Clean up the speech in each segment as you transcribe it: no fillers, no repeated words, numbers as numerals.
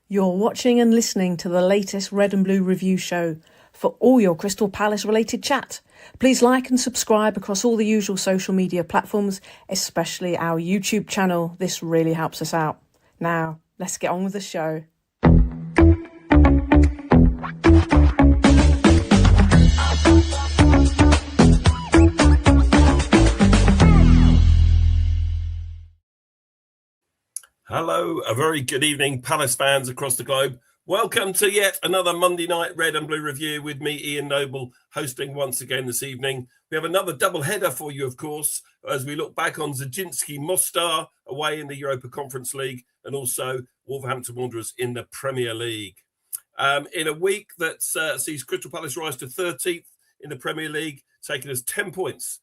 You're watching and listening to the latest Red and Blue review show. For all your Crystal Palace related chat, please like and subscribe across all the usual social media platforms, especially our YouTube channel. This really helps us out. Now, let's get on with the show. Hello, a very good evening, Palace fans across the globe. Welcome to yet another Monday night Red and Blue review with me, Ian Noble, hosting once again this evening. We have another double header for you, of course, as we look back on Zrinjski Mostar away in the Europa Conference League and also Wolverhampton Wanderers in the Premier League. In a week that sees Crystal Palace rise to 13th in the Premier League, taking us 10 points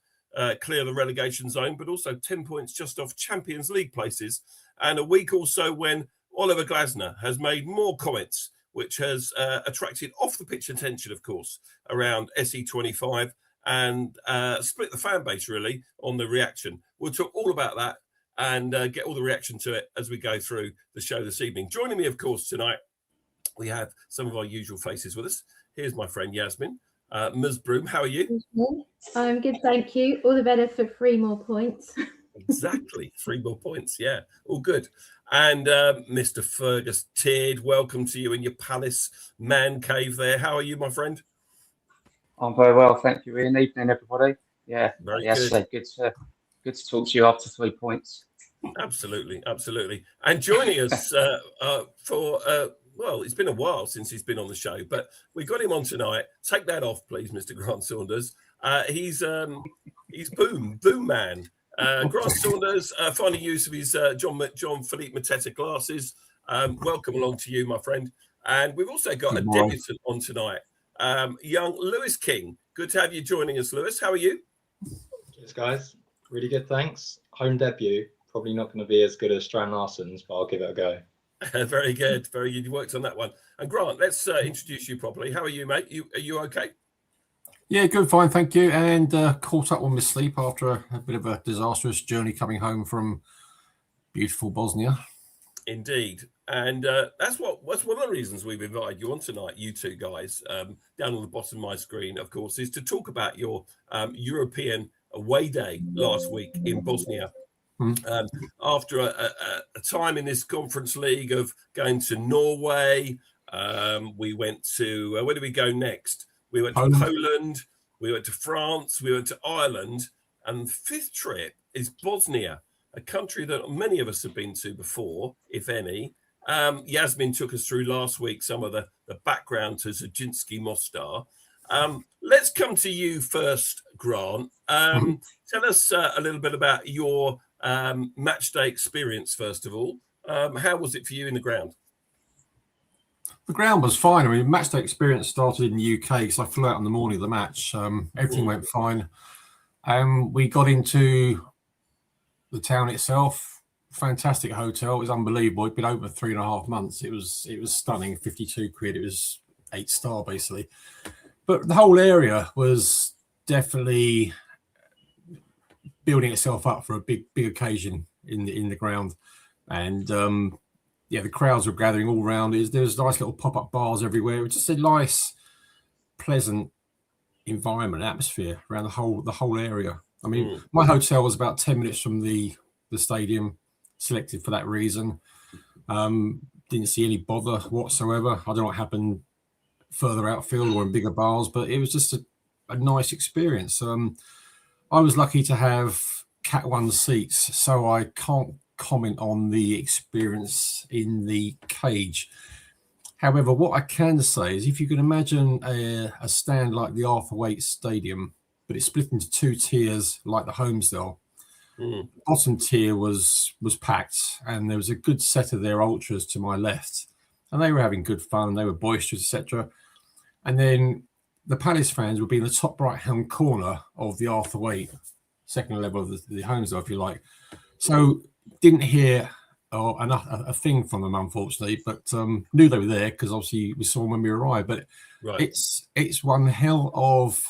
clear the relegation zone, but also 10 points just off Champions League places. And a week also when Oliver Glasner has made more comments, which has attracted off-the-pitch attention, of course, around SE25 and split the fan base, really, on the reaction. We'll talk all about that and get all the reaction to it as we go through the show this evening. Joining me, of course, tonight, we have some of our usual faces with us. Here's my friend Yasmin. Ms. Broom, how are you? I'm good, thank you. All the better for 3 more points. Exactly, 3 more points. Yeah, all good. And Mr. Fergus Teard, welcome to you in your Palace man cave there. How are you, my friend? I'm very well, thank you, Ian. Evening, everybody. Yeah, very good. Good to talk to you after 3 points. Absolutely, absolutely. And joining us well, it's been a while since he's been on the show, but we got him on tonight. Take that off, please, Mr. Grant Saunders. He's Boom Man. Grant Saunders, finding use of his John Philippe Mateta glasses. Welcome along to you, my friend. And we've also got a debutant on tonight, young Lewis King. Good to have you joining us, Lewis. How are you? Cheers, guys. Really good, thanks. Home debut. Probably not going to be as good as Strand Larsen's, but I'll give it a go. Very good, very good. You worked on that one. And Grant, let's introduce you properly. How are you, mate? Are you okay? Yeah, good, fine, thank you. And caught up on my sleep after a bit of a disastrous journey coming home from beautiful Bosnia. Indeed. And that's one of the reasons we've invited you on tonight, you two guys. Down on the bottom of my screen, of course, is to talk about your European away day last week in Bosnia. After a time in this Conference League of going to Norway, we went to, where did we go next? We went to Poland, we went to France, we went to Ireland, and the 5th trip is Bosnia, a country that many of us have been to before, if any. Yasmin took us through last week some of the background to Zrinjski Mostar. Let's come to you first, Grant. Tell us a little bit about your match day experience, first of all. How was it for you in the ground? The ground was fine. I mean, match day experience started in the UK because I flew out on the morning of the match. Everything went fine. We got into the town itself. Fantastic hotel. It was unbelievable. It'd been open for 3.5 months. It was stunning. 52 quid. It was 8-star basically. But the whole area was definitely building itself up for a big occasion in the ground. And the crowds were gathering all around. There was nice little pop-up bars everywhere. It was just a nice, pleasant environment, atmosphere around the whole area. I mean, my hotel was about 10 minutes from the stadium, selected for that reason. Didn't see any bother whatsoever. I don't know what happened further outfield or in bigger bars, but it was just a nice experience. I was lucky to have Cat 1 seats, so I can't comment on the experience in the cage. However, what I can say is if you can imagine a stand like the Arthur Waite Stadium, but it's split into 2 tiers like the Homesdale. The bottom tier was packed, and there was a good set of their ultras to my left, and they were having good fun. They were boisterous, etc. And then the Palace fans would be in the top right-hand corner of the Arthur Waite second level of the Homesdale, if you like. So didn't hear a thing from them, unfortunately, but knew they were there because obviously we saw them when we arrived. But it's one hell of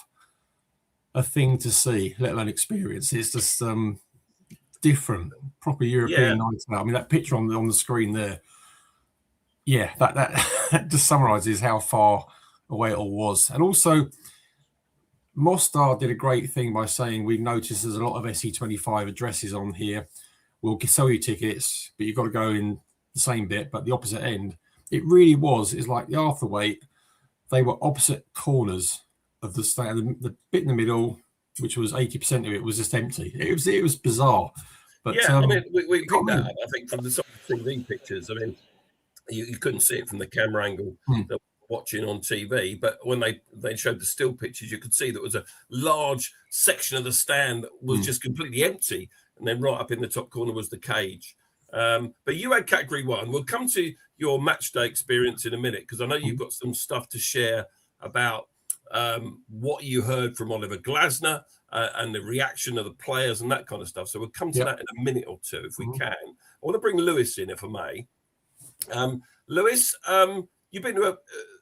a thing to see, let alone experience. It's just different, proper European night out. I mean, that picture on the screen there, yeah, that just summarises how far away it all was. And also, Mostar did a great thing by saying, we've noticed there's a lot of SE25 addresses on here. We'll sell you tickets, but you've got to go in the same bit, but the opposite end. It really was. It's like the Arthurweight. They were opposite corners of the stand. The bit in the middle, which was 80% of it, was just empty. It was bizarre. But yeah, I mean, we picked that up, I think, from the sort of TV pictures. I mean, you couldn't see it from the camera angle that we're watching on TV, but when they showed the still pictures, you could see there was a large section of the stand that was just completely empty, and then right up in the top corner was the cage. But you had category 1. We'll come to your match day experience in a minute, because I know you've got some stuff to share about what you heard from Oliver Glasner and the reaction of the players and that kind of stuff. So we'll come to that in a minute or two if we can. I want to bring Lewis in, if I may. Lewis, you've been to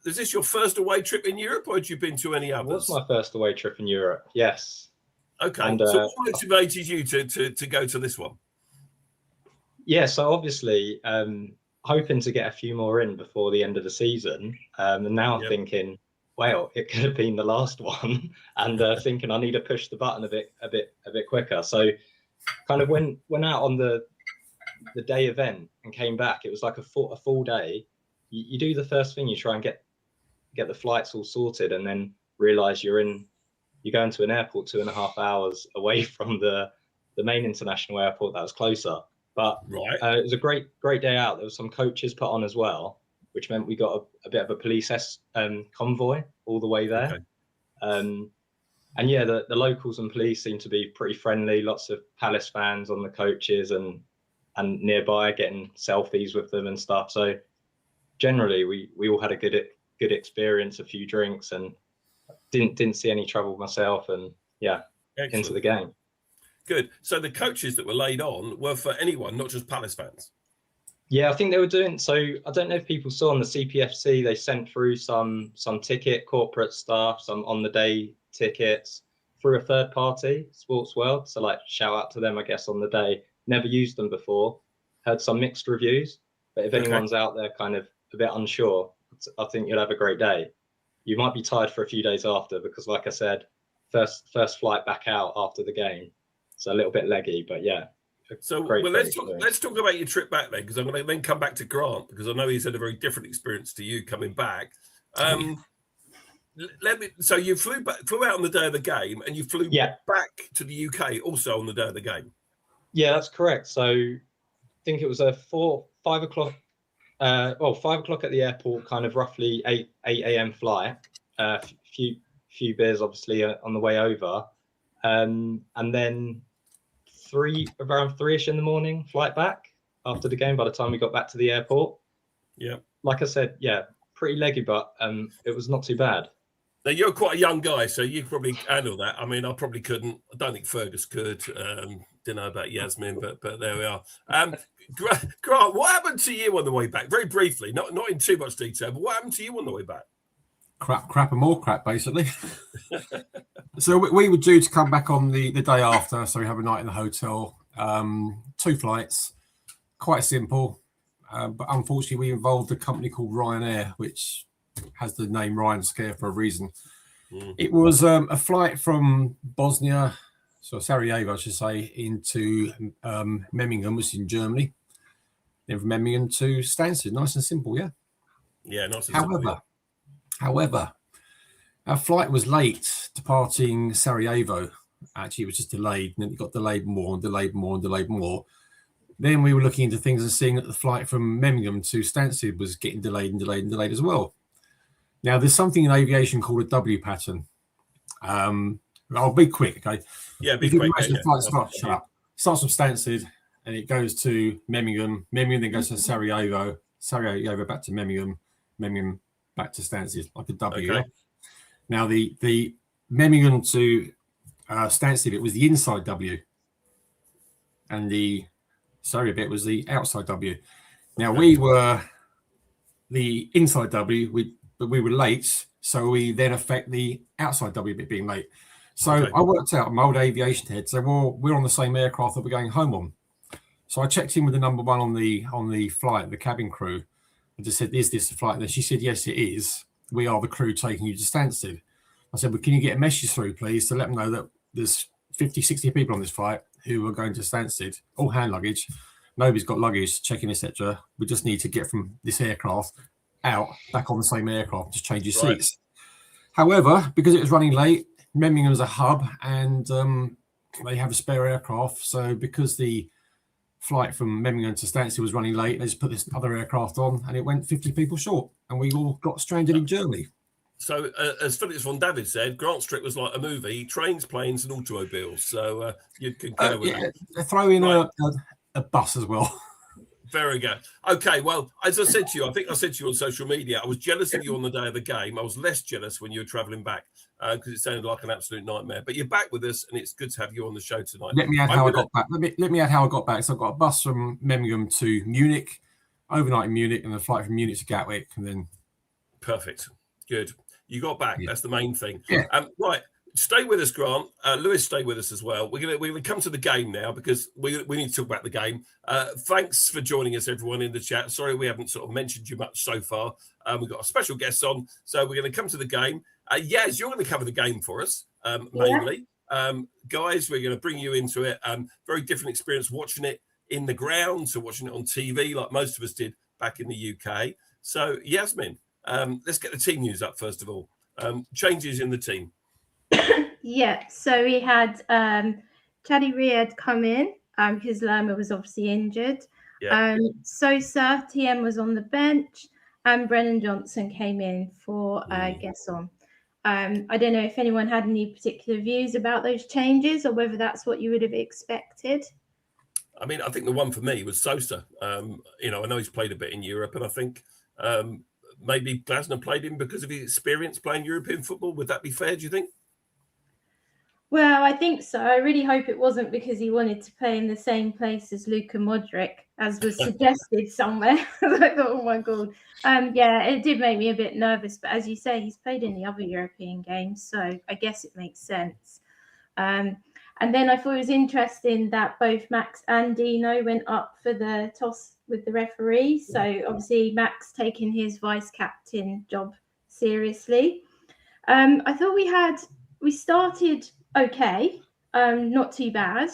is this your first away trip in Europe, or had you been to any others? It was my first away trip in Europe, yes. Okay, and, so what motivated you to go to this one? Yeah, so obviously hoping to get a few more in before the end of the season, and now thinking, well, it could have been the last one, and thinking I need to push the button a bit quicker. So kind of went out on the day event and came back. It was like a full day. You do the first thing, you try and get the flights all sorted, and then realize you're going to an airport 2.5 hours away from the main international airport that was closer. But it was a great day out. There was some coaches put on as well, which meant we got a bit of a police convoy all the way there. Okay. And yeah, the locals and police seemed to be pretty friendly. Lots of Palace fans on the coaches and nearby, getting selfies with them and stuff. So generally, we all had a good experience, a few drinks, and didn't see any trouble myself. And yeah, excellent. Into the game. Good. So the coaches that were laid on were for anyone, not just Palace fans. Yeah, I think they were doing. So I don't know if people saw on the CPFC, they sent through some corporate staff, some on the day tickets through a third party, Sports World. So like shout out to them, I guess, on the day. Never used them before. Heard some mixed reviews. But if anyone's out there kind of a bit unsure, I think you'll have a great day. You might be tired for a few days after, because like I said, first flight back out after the game. So a little bit leggy, but yeah. So let's talk about your trip back then, because I'm going to then come back to Grant, because I know he's had a very different experience to you coming back. So you flew out on the day of the game, and you flew back to the UK also on the day of the game. Yeah, that's correct. So I think it was a 5 o'clock. 5 o'clock at the airport, kind of roughly 8 a.m. flight. Few beers obviously on the way over, and then around 3ish in the morning flight back after the game. By the time we got back to the airport, like I said, pretty leggy, but it was not too bad. Now you're quite a young guy, so you probably handle that. I mean, I probably couldn't. I don't think Fergus could. Don't know about Yasmin, but there we are. Grant, what happened to you on the way back? Very briefly, not in too much detail, but what happened to you on the way back? Crap and more crap, basically. So we were due to come back on the day after, so we have a night in the hotel. 2 flights, quite simple, but unfortunately we involved a company called Ryanair, which has the name Ryan Scare for a reason. It was a flight from Bosnia, so Sarajevo, I should say, into Memmingen, which is in Germany. Then from Memmingen to Stansted. Nice and simple, yeah? Yeah, nice and simple. However, our flight was late departing Sarajevo. Actually, it was just delayed, and then it got delayed more and delayed more and delayed more. Then we were looking into things and seeing that the flight from Memmingen to Stansted was getting delayed and delayed and delayed as well. Now, there's something in aviation called a W pattern. I'll be quick, okay? Yeah, be quick. The flight starts from Stansted, and it goes to Memmingen. Memmingen then goes to Sarajevo. Sarajevo back to Memmingen. Memmingen back to Stansted, like a W. Okay. Now, the Memmingen to Stansted, it was the inside W, and the Surrey bit was the outside W. Now, we were the inside W, but we were late, so we then affect the outside W bit being late. So I worked out my old aviation head. So we're on the same aircraft that we're going home on. So I checked in with the number one on the flight, the cabin crew. I just said, is this the flight? And then she said, yes, it is. We are the crew taking you to Stansted. I said, well, can you get a message through, please, to let them know that there's 50, 60 people on this flight who are going to Stansted, all hand luggage. Nobody's got luggage, check-in, etc. We just need to get from this aircraft out, back on the same aircraft, just change your seats. However, because it was running late, Birmingham's a hub, and they have a spare aircraft. So because the flight from Birmingham to Stansted was running late, they just put this other aircraft on, and it went 50 people short, and we all got stranded in Germany. So, as Felix von David said, Grant Street was like a movie: trains, planes, and automobiles. So you'd concur with that. Throw in a bus as well. Very good. Okay, well, as I said to you, I think I said to you on social media, I was jealous of you on the day of the game. I was less jealous when you were travelling back because it sounded like an absolute nightmare. But you're back with us, and it's good to have you on the show tonight. Let me add how I got back. Let me add how I got back. So I got a bus from Birmingham to Munich, overnight in Munich, and a flight from Munich to Gatwick, and then. Perfect. Good. You got back. Yeah. That's the main thing. Yeah. Right. Stay with us, Grant. Lewis, stay with us as well. We're gonna come to the game now because we need to talk about the game. Thanks for joining us, everyone in the chat. Sorry we haven't sort of mentioned you much so far. We've got a special guest on, so we're going to come to the game. Yaz, you're going to cover the game for us mainly. Guys, we're going to bring you into it. Very different experience watching it in the ground to watching it on TV, like most of us did back in the UK. So, Yasmin, let's get the team news up first of all. Changes in the team. Yeah, so we had Chadi Riyad come in because Lerma was obviously injured. Yeah. Sosa, TM was on the bench, and Brennan Johnson came in for Gesson. I don't know if anyone had any particular views about those changes or whether that's what you would have expected. I mean, I think the one for me was Sosa. I know he's played a bit in Europe, and I think maybe Glasner played him because of his experience playing European football. Would that be fair, do you think? Well, I think so. I really hope it wasn't because he wanted to play in the same place as Luka Modric, as was suggested somewhere. I thought, oh my God. Yeah, it did make me a bit nervous. But as you say, he's played in the other European games, so I guess it makes sense. And then I thought it was interesting that both Max and Dino went up for the toss with the referee. So obviously Max taking his vice captain job seriously. I thought we started okay, not too bad.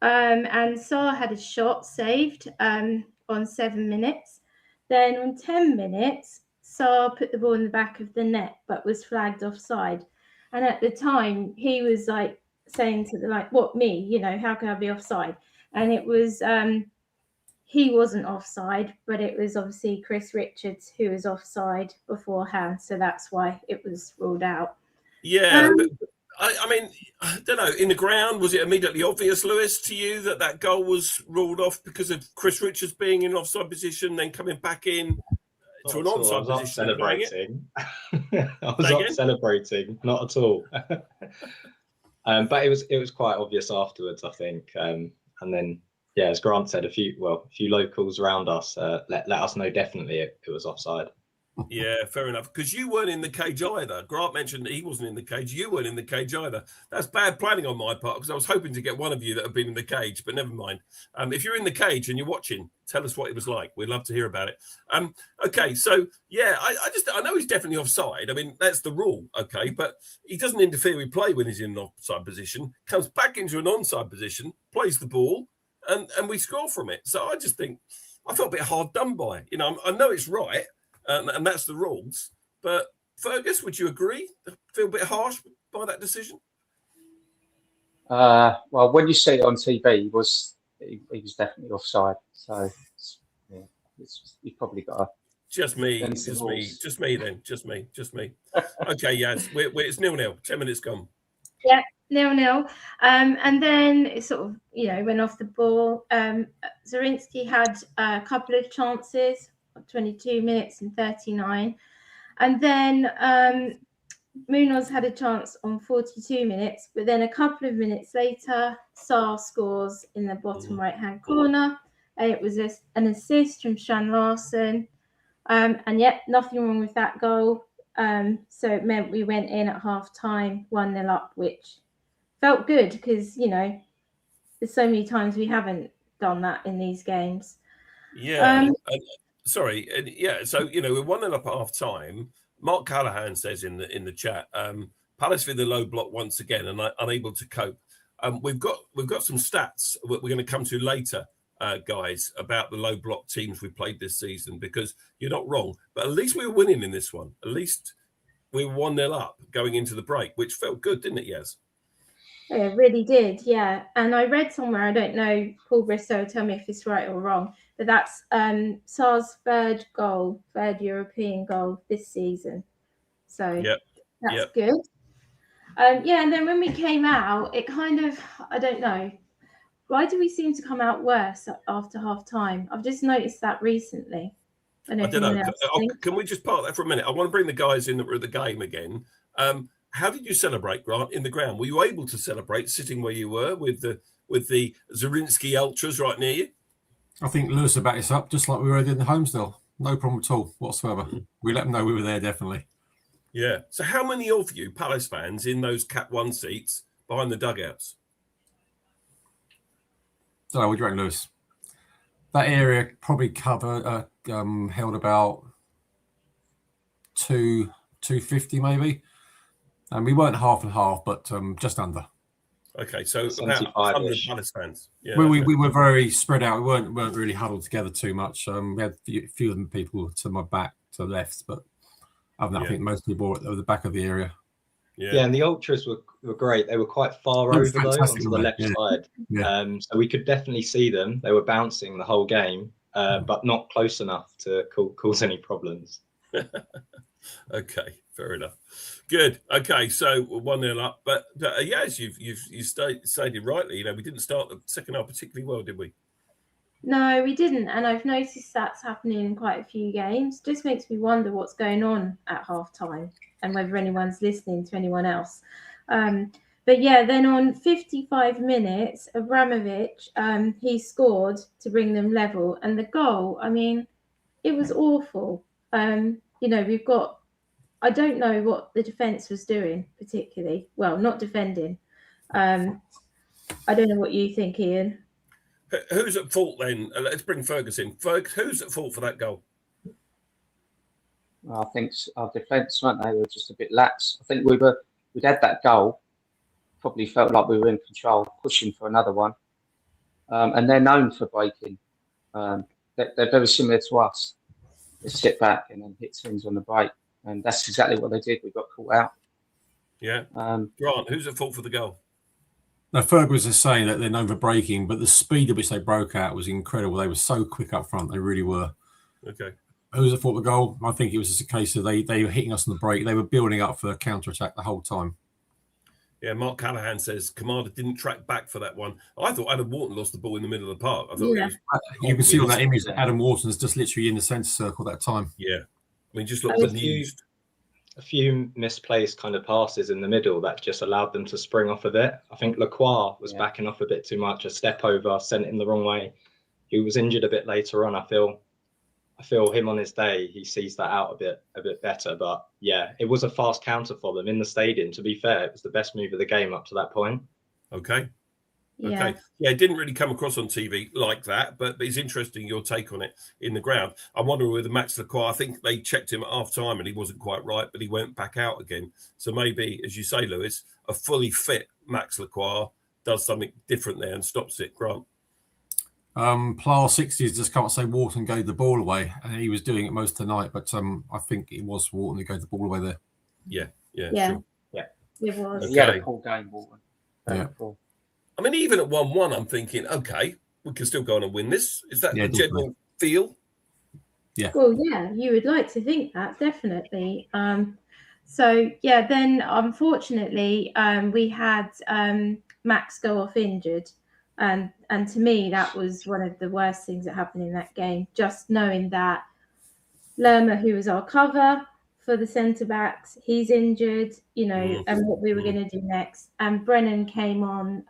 And Saar had a shot saved on 7 minutes. Then on 10 minutes, Saar put the ball in the back of the net, but was flagged offside. And at the time, he was like saying to what, me? How can I be offside? And it was, he wasn't offside, but it was obviously Chris Richards who was offside beforehand. So that's why it was ruled out. Yeah. I mean, I don't know. In the ground, was it immediately obvious, Lewis, to you that goal was ruled off because of Chris Richards being in an offside position, then coming back in to an onside position? Celebrating. I was up celebrating, not at all. But it was quite obvious afterwards, I think. And then, yeah, as Grant said, a few locals around us let us know definitely it was offside. Yeah, fair enough. Because you weren't in the cage either. Grant mentioned that he wasn't in the cage. You weren't in the cage either. That's bad planning on my part because I was hoping to get one of you that had been in the cage, but never mind. If you're in the cage and you're watching, tell us what it was like. We'd love to hear about it. Okay, so yeah, I know he's definitely offside. I mean, that's the rule, okay, but he doesn't interfere with play when he's in an offside position, comes back into an onside position, plays the ball, and we score from it. So I just think I felt a bit hard done by. I know it's right. And that's the rules. But Fergus, would you agree? Feel a bit harsh by that decision? Well, when you see it on TV, he was definitely offside. So yeah, you've probably got to. Just me. Okay, yes, it's 0-0. 10 minutes gone. Yeah, 0-0. And then it sort of went off the ball. Zrinjski had a couple of chances. 22 minutes and 39, and then Munoz had a chance on 42 minutes, but then a couple of minutes later Saar scores in the bottom right hand corner, and it was an assist from Sean Larson, and yet nothing wrong with that goal. So it meant we went in at half time 1-0 up, which felt good because there's so many times we haven't done that in these games. Yeah. sorry, yeah. So we're 1-0 up at half time. Mark Callahan says in the chat, Palace with the low block once again and unable to cope. We've got some stats we're going to come to later, guys, about the low block teams we played this season, because you're not wrong. But at least we were winning in this one. At least we were 1-0 up going into the break, which felt good, didn't it, Yaz? It really did, yeah. And I read somewhere, I don't know, Paul Bristow, tell me if it's right or wrong, but that's Sar's third European goal this season. So that's good. And then when we came out, it kind of, I don't know, why do we seem to come out worse after half time? I've just noticed that recently. I don't know. Can we just park that for a minute? I want to bring the guys in that were at the game again. How did you celebrate, Grant, in the ground? Were you able to celebrate sitting where you were with the Zrinjski ultras right near you? I think Lewis will back us up, just like we were in the home still. No problem at all whatsoever. We let them know we were there, definitely. Yeah. So how many of you Palace fans in those Cat 1 seats behind the dugouts? So what do you reckon, Lewis? That area probably held about 250 maybe. And we weren't half and half, but just under. Okay, so about 100 Palace fans. Yeah, we were very spread out. We weren't really huddled together too much. We had a few of them people to my back, to the left, but other than that, I think most people were at the back of the area. Yeah, and the ultras were great. They were quite far over though, onto the left side. Yeah. So we could definitely see them. They were bouncing the whole game, but not close enough to cause any problems. Okay, fair enough. Good. Okay, so 1-0 up, but yes, you stated rightly. We didn't start the second half particularly well, did we? No, we didn't, and I've noticed that's happening in quite a few games. Just makes me wonder what's going on at half time and whether anyone's listening to anyone else. But yeah, then on 55 minutes, Abramovich, he scored to bring them level, and the goal, I mean, it was awful. We've got, I don't know what the defence was doing particularly. Well, not defending. I don't know what you think, Ian. Who's at fault then? Let's bring Fergus in. Who's at fault for that goal? I think our defence, weren't they? Were just a bit lax. I think we'd had that goal. Probably felt like we were in control, pushing for another one. And they're known for breaking. They're very similar to us. They sit back and then hit things on the break. And that's exactly what they did. We got caught out. Yeah. Grant, who's at fault for the goal? Now, Ferg was just saying that they're known for breaking, but the speed at which they broke out was incredible. They were so quick up front. They really were. Okay. Who's at fault for the goal? I think it was just a case of they were hitting us on the break. They were building up for a counter-attack the whole time. Yeah, Mark Callahan says Kamada didn't track back for that one. I thought Adam Wharton lost the ball in the middle of the park. I thought you can see on that image that Adam Wharton's just literally in the centre circle that time. Yeah. I mean, just look bemused. A few misplaced kind of passes in the middle that just allowed them to spring off a bit. I think Lacroix was backing off a bit too much, a step over, sent him the wrong way. He was injured a bit later on. I feel him on his day, he sees that out a bit better. But yeah, it was a fast counter for them in the stadium. To be fair, it was the best move of the game up to that point. Okay. Okay. Yeah, it didn't really come across on TV like that, but it's interesting your take on it in the ground. I'm wondering with Max Lacroix, I think they checked him at half time and he wasn't quite right, but he went back out again. So maybe, as you say, Lewis, a fully fit Max Lacroix does something different there and stops it. Grant. Plar 60s just can't say Wharton gave the ball away, and he was doing it most of the night, but I think it was Wharton who gave the ball away there. Yeah, sure. Yeah, it was. He had a poor game, Wharton. Poor. I mean, even at 1-1, I'm thinking, okay, we can still go on and win this. Is that the general feel? Yeah. Well, yeah, you would like to think that, definitely. So, yeah, then unfortunately, we had Max go off injured. And to me, that was one of the worst things that happened in that game. Just knowing that Lerma, who was our cover for the centre-backs, he's injured, and what we were going to do next. And Brennan came on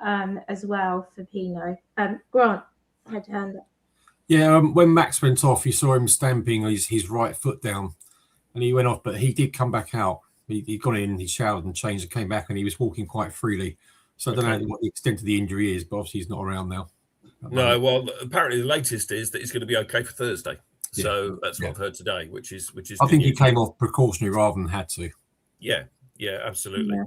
as well for Pino. Grant had your hand up. Yeah, when Max went off, you saw him stamping his right foot down, and he went off, but he did come back out. He got in, he showered and changed and came back, and he was walking quite freely. So I don't know what the extent of the injury is, but obviously he's not around now. No, well, apparently the latest is that he's going to be okay for Thursday. So that's what I've heard today, which is. I think he came off precautionary rather than had to. Yeah, absolutely. Yeah.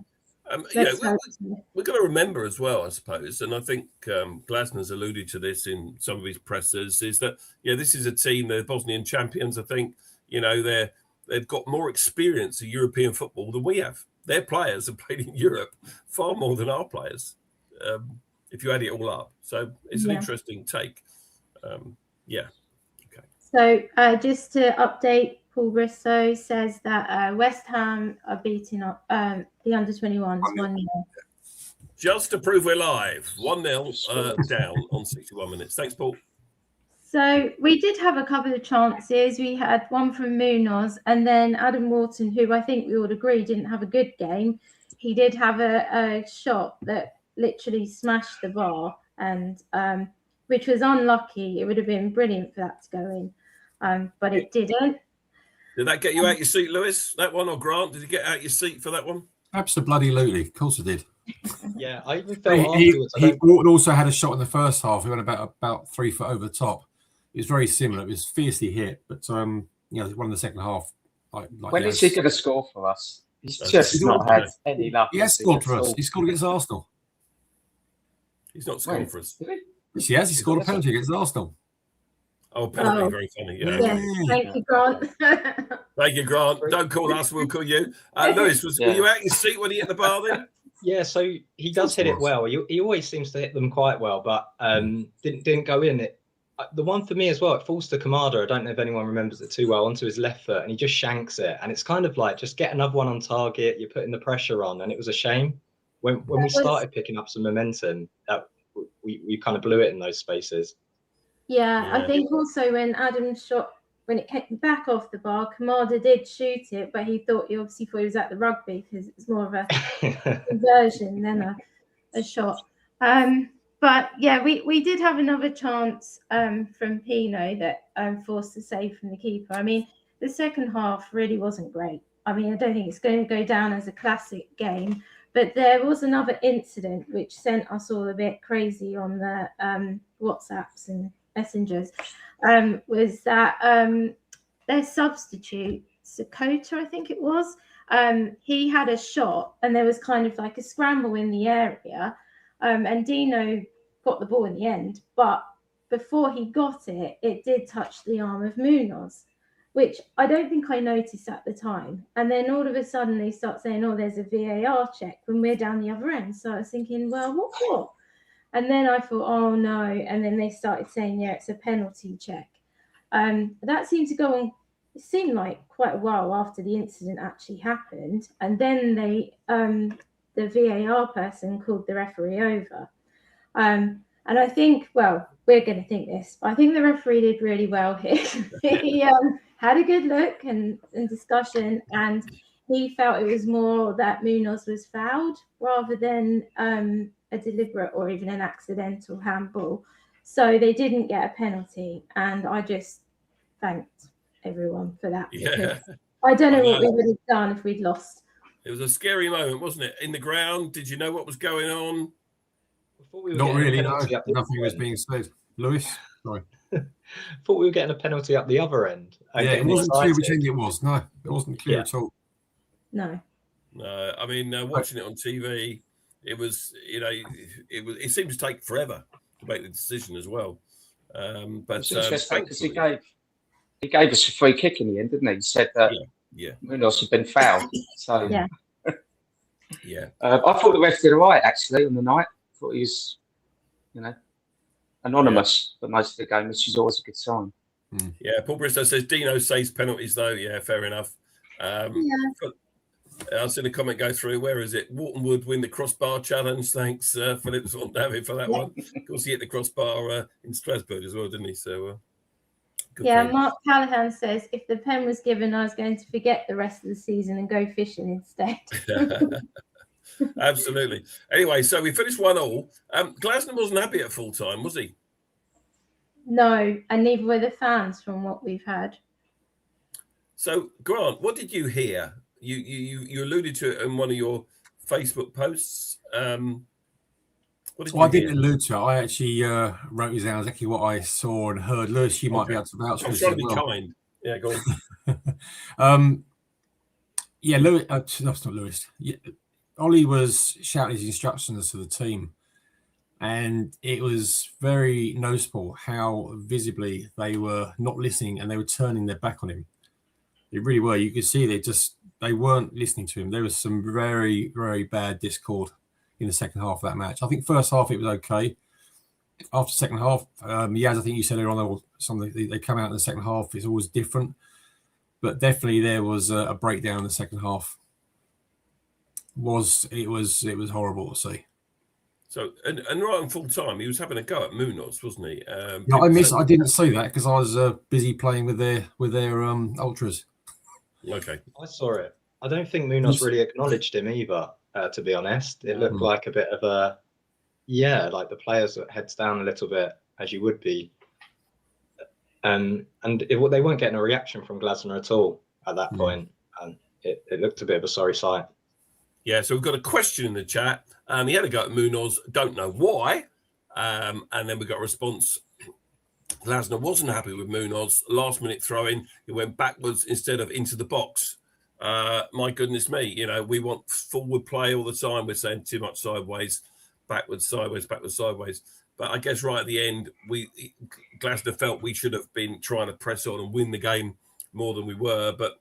We've got to remember as well, I suppose, and I think Glasner's alluded to this in some of his pressers, is that this is a team, they're Bosnian champions. I think they've got more experience of European football than we have. Their players have played in Europe far more than our players, if you add it all up. So it's an interesting take. Okay. So just to update, Paul Bristow says that West Ham are beating the under-21s 1-0. Just to prove we're live, 1-0 down on 61 minutes. Thanks, Paul. So we did have a couple of chances. We had one from Munoz, and then Adam Wharton, who I think we all agree didn't have a good game. He did have a shot that literally smashed the bar, and which was unlucky. It would have been brilliant for that to go in, but it didn't. Did that get you out your seat, Lewis? That one, or Grant? Did you get out your seat for that one? Absolutely, of course it did. Yeah, I even felt afterwards. He also had a shot in the first half. He went about 3 foot over the top. It was very similar. It was fiercely hit, but one in the second half. When is he going to score for us? He's just not had any luck. He has scored for us. He scored against Arsenal. He's not scored for us. Yes, he has. He scored a penalty against Arsenal. Oh, penalty, very funny. Yeah. Thank you, Grant. Thank you, Grant. Don't call us, we'll call you. Lewis, were you out your seat when he hit the bar then? Yeah, so he does hit it well. He always seems to hit them quite well, but didn't go in. The one for me as well, it falls to Kamada. I don't know if anyone remembers it too well, onto his left foot, and he just shanks it. And it's kind of like, just get another one on target. You're putting the pressure on, and it was a shame. When we started picking up some momentum, that we kind of blew it in those spaces. Yeah, I think also when Adam shot, when it came back off the bar, Kamada did shoot it, but he obviously thought he was at the rugby because it's more of a conversion than a shot. But yeah, we did have another chance from Pino that forced a save from the keeper. I mean, the second half really wasn't great. I mean, I don't think it's going to go down as a classic game, but there was another incident which sent us all a bit crazy on the WhatsApps and messengers, was that their substitute, Sakota, I think it was, he had a shot and there was kind of like a scramble in the area, and Dino got the ball in the end, but before he got it, it did touch the arm of Munoz, which I don't think I noticed at the time. And then all of a sudden they start saying, oh, there's a VAR check when we're down the other end. So I was thinking, well, what? And then I thought, oh no. And then they started saying, yeah, it's a penalty check. That seemed to go on, it seemed like quite a while after the incident actually happened. And then the VAR person called the referee over. And I think, well, we're going to think this, but I think the referee did really well here. He had a good look and discussion, and he felt it was more that Munoz was fouled rather than a deliberate or even an accidental handball. So they didn't get a penalty, and I just thanked everyone for that. Yeah. I don't know what we would have done if we'd lost. It was a scary moment, wasn't it? In the ground, did you know what was going on? Not really, no. Nothing was being said. Lewis, sorry. Thought we were getting a penalty up the other end. Yeah, it wasn't clear which end it was. No, it wasn't clear at all. No. No, I mean, watching it on TV, it was, it seemed to take forever to make the decision as well. But it's interesting because he gave us a free kick in the end, didn't he? He said that Munoz had been fouled. So yeah. I thought the ref did all right actually on the night. I thought he was, anonymous for most of the game, which is always a good sign. Yeah, Paul Bristow says Dino saves penalties though. Yeah, fair enough. I've seen a comment go through. Where is it? Wharton would win the crossbar challenge. Thanks, Philip David, for that one. Of course, he hit the crossbar in Strasbourg as well, didn't he? So, Mark Callahan says if the pen was given, I was going to forget the rest of the season and go fishing instead. Absolutely. Anyway, so we finished 1-1. Glasner wasn't happy at full time, was he? No, and neither were the fans from what we've had. So, Grant, what did you hear? You alluded to it in one of your Facebook posts. What What did Well, I you hear? didn't allude to it. I actually wrote down exactly what I saw and heard. Lewis, you might be able to vouch for I'm this trying as to be well. kind. Yeah, go on. Yeah, Lewis. That's not Lewis. Yeah, Ollie was shouting his instructions to the team, and it was very noticeable how visibly they were not listening and they were turning their back on him. They really were. You could see they weren't listening to him. There was some very, very bad discord in the second half of that match. I think first half it was okay. After second half, Yaz, I think you said earlier on, something they come out in the second half. It's always different, but definitely there was a breakdown in the second half. It was horrible to see. So and right on full time, he was having a go at Munoz, wasn't he? No, I didn't see that because I was busy playing with their ultras. Okay, I saw it. I don't think Munoz really acknowledged him either. To be honest, it looked like a bit of a like the players heads down a little bit as you would be, and they weren't getting a reaction from Glasner at all at that point, and it looked a bit of a sorry sight. Yeah, so we've got a question in the chat. He had a go at Munoz, don't know why. And then we got a response. Glasner wasn't happy with Munoz. Last minute throw in, he went backwards instead of into the box. My goodness me, we want forward play all the time. We're saying too much sideways, backwards, sideways, backwards, sideways. But I guess right at the end, Glasner felt we should have been trying to press on and win the game more than we were. But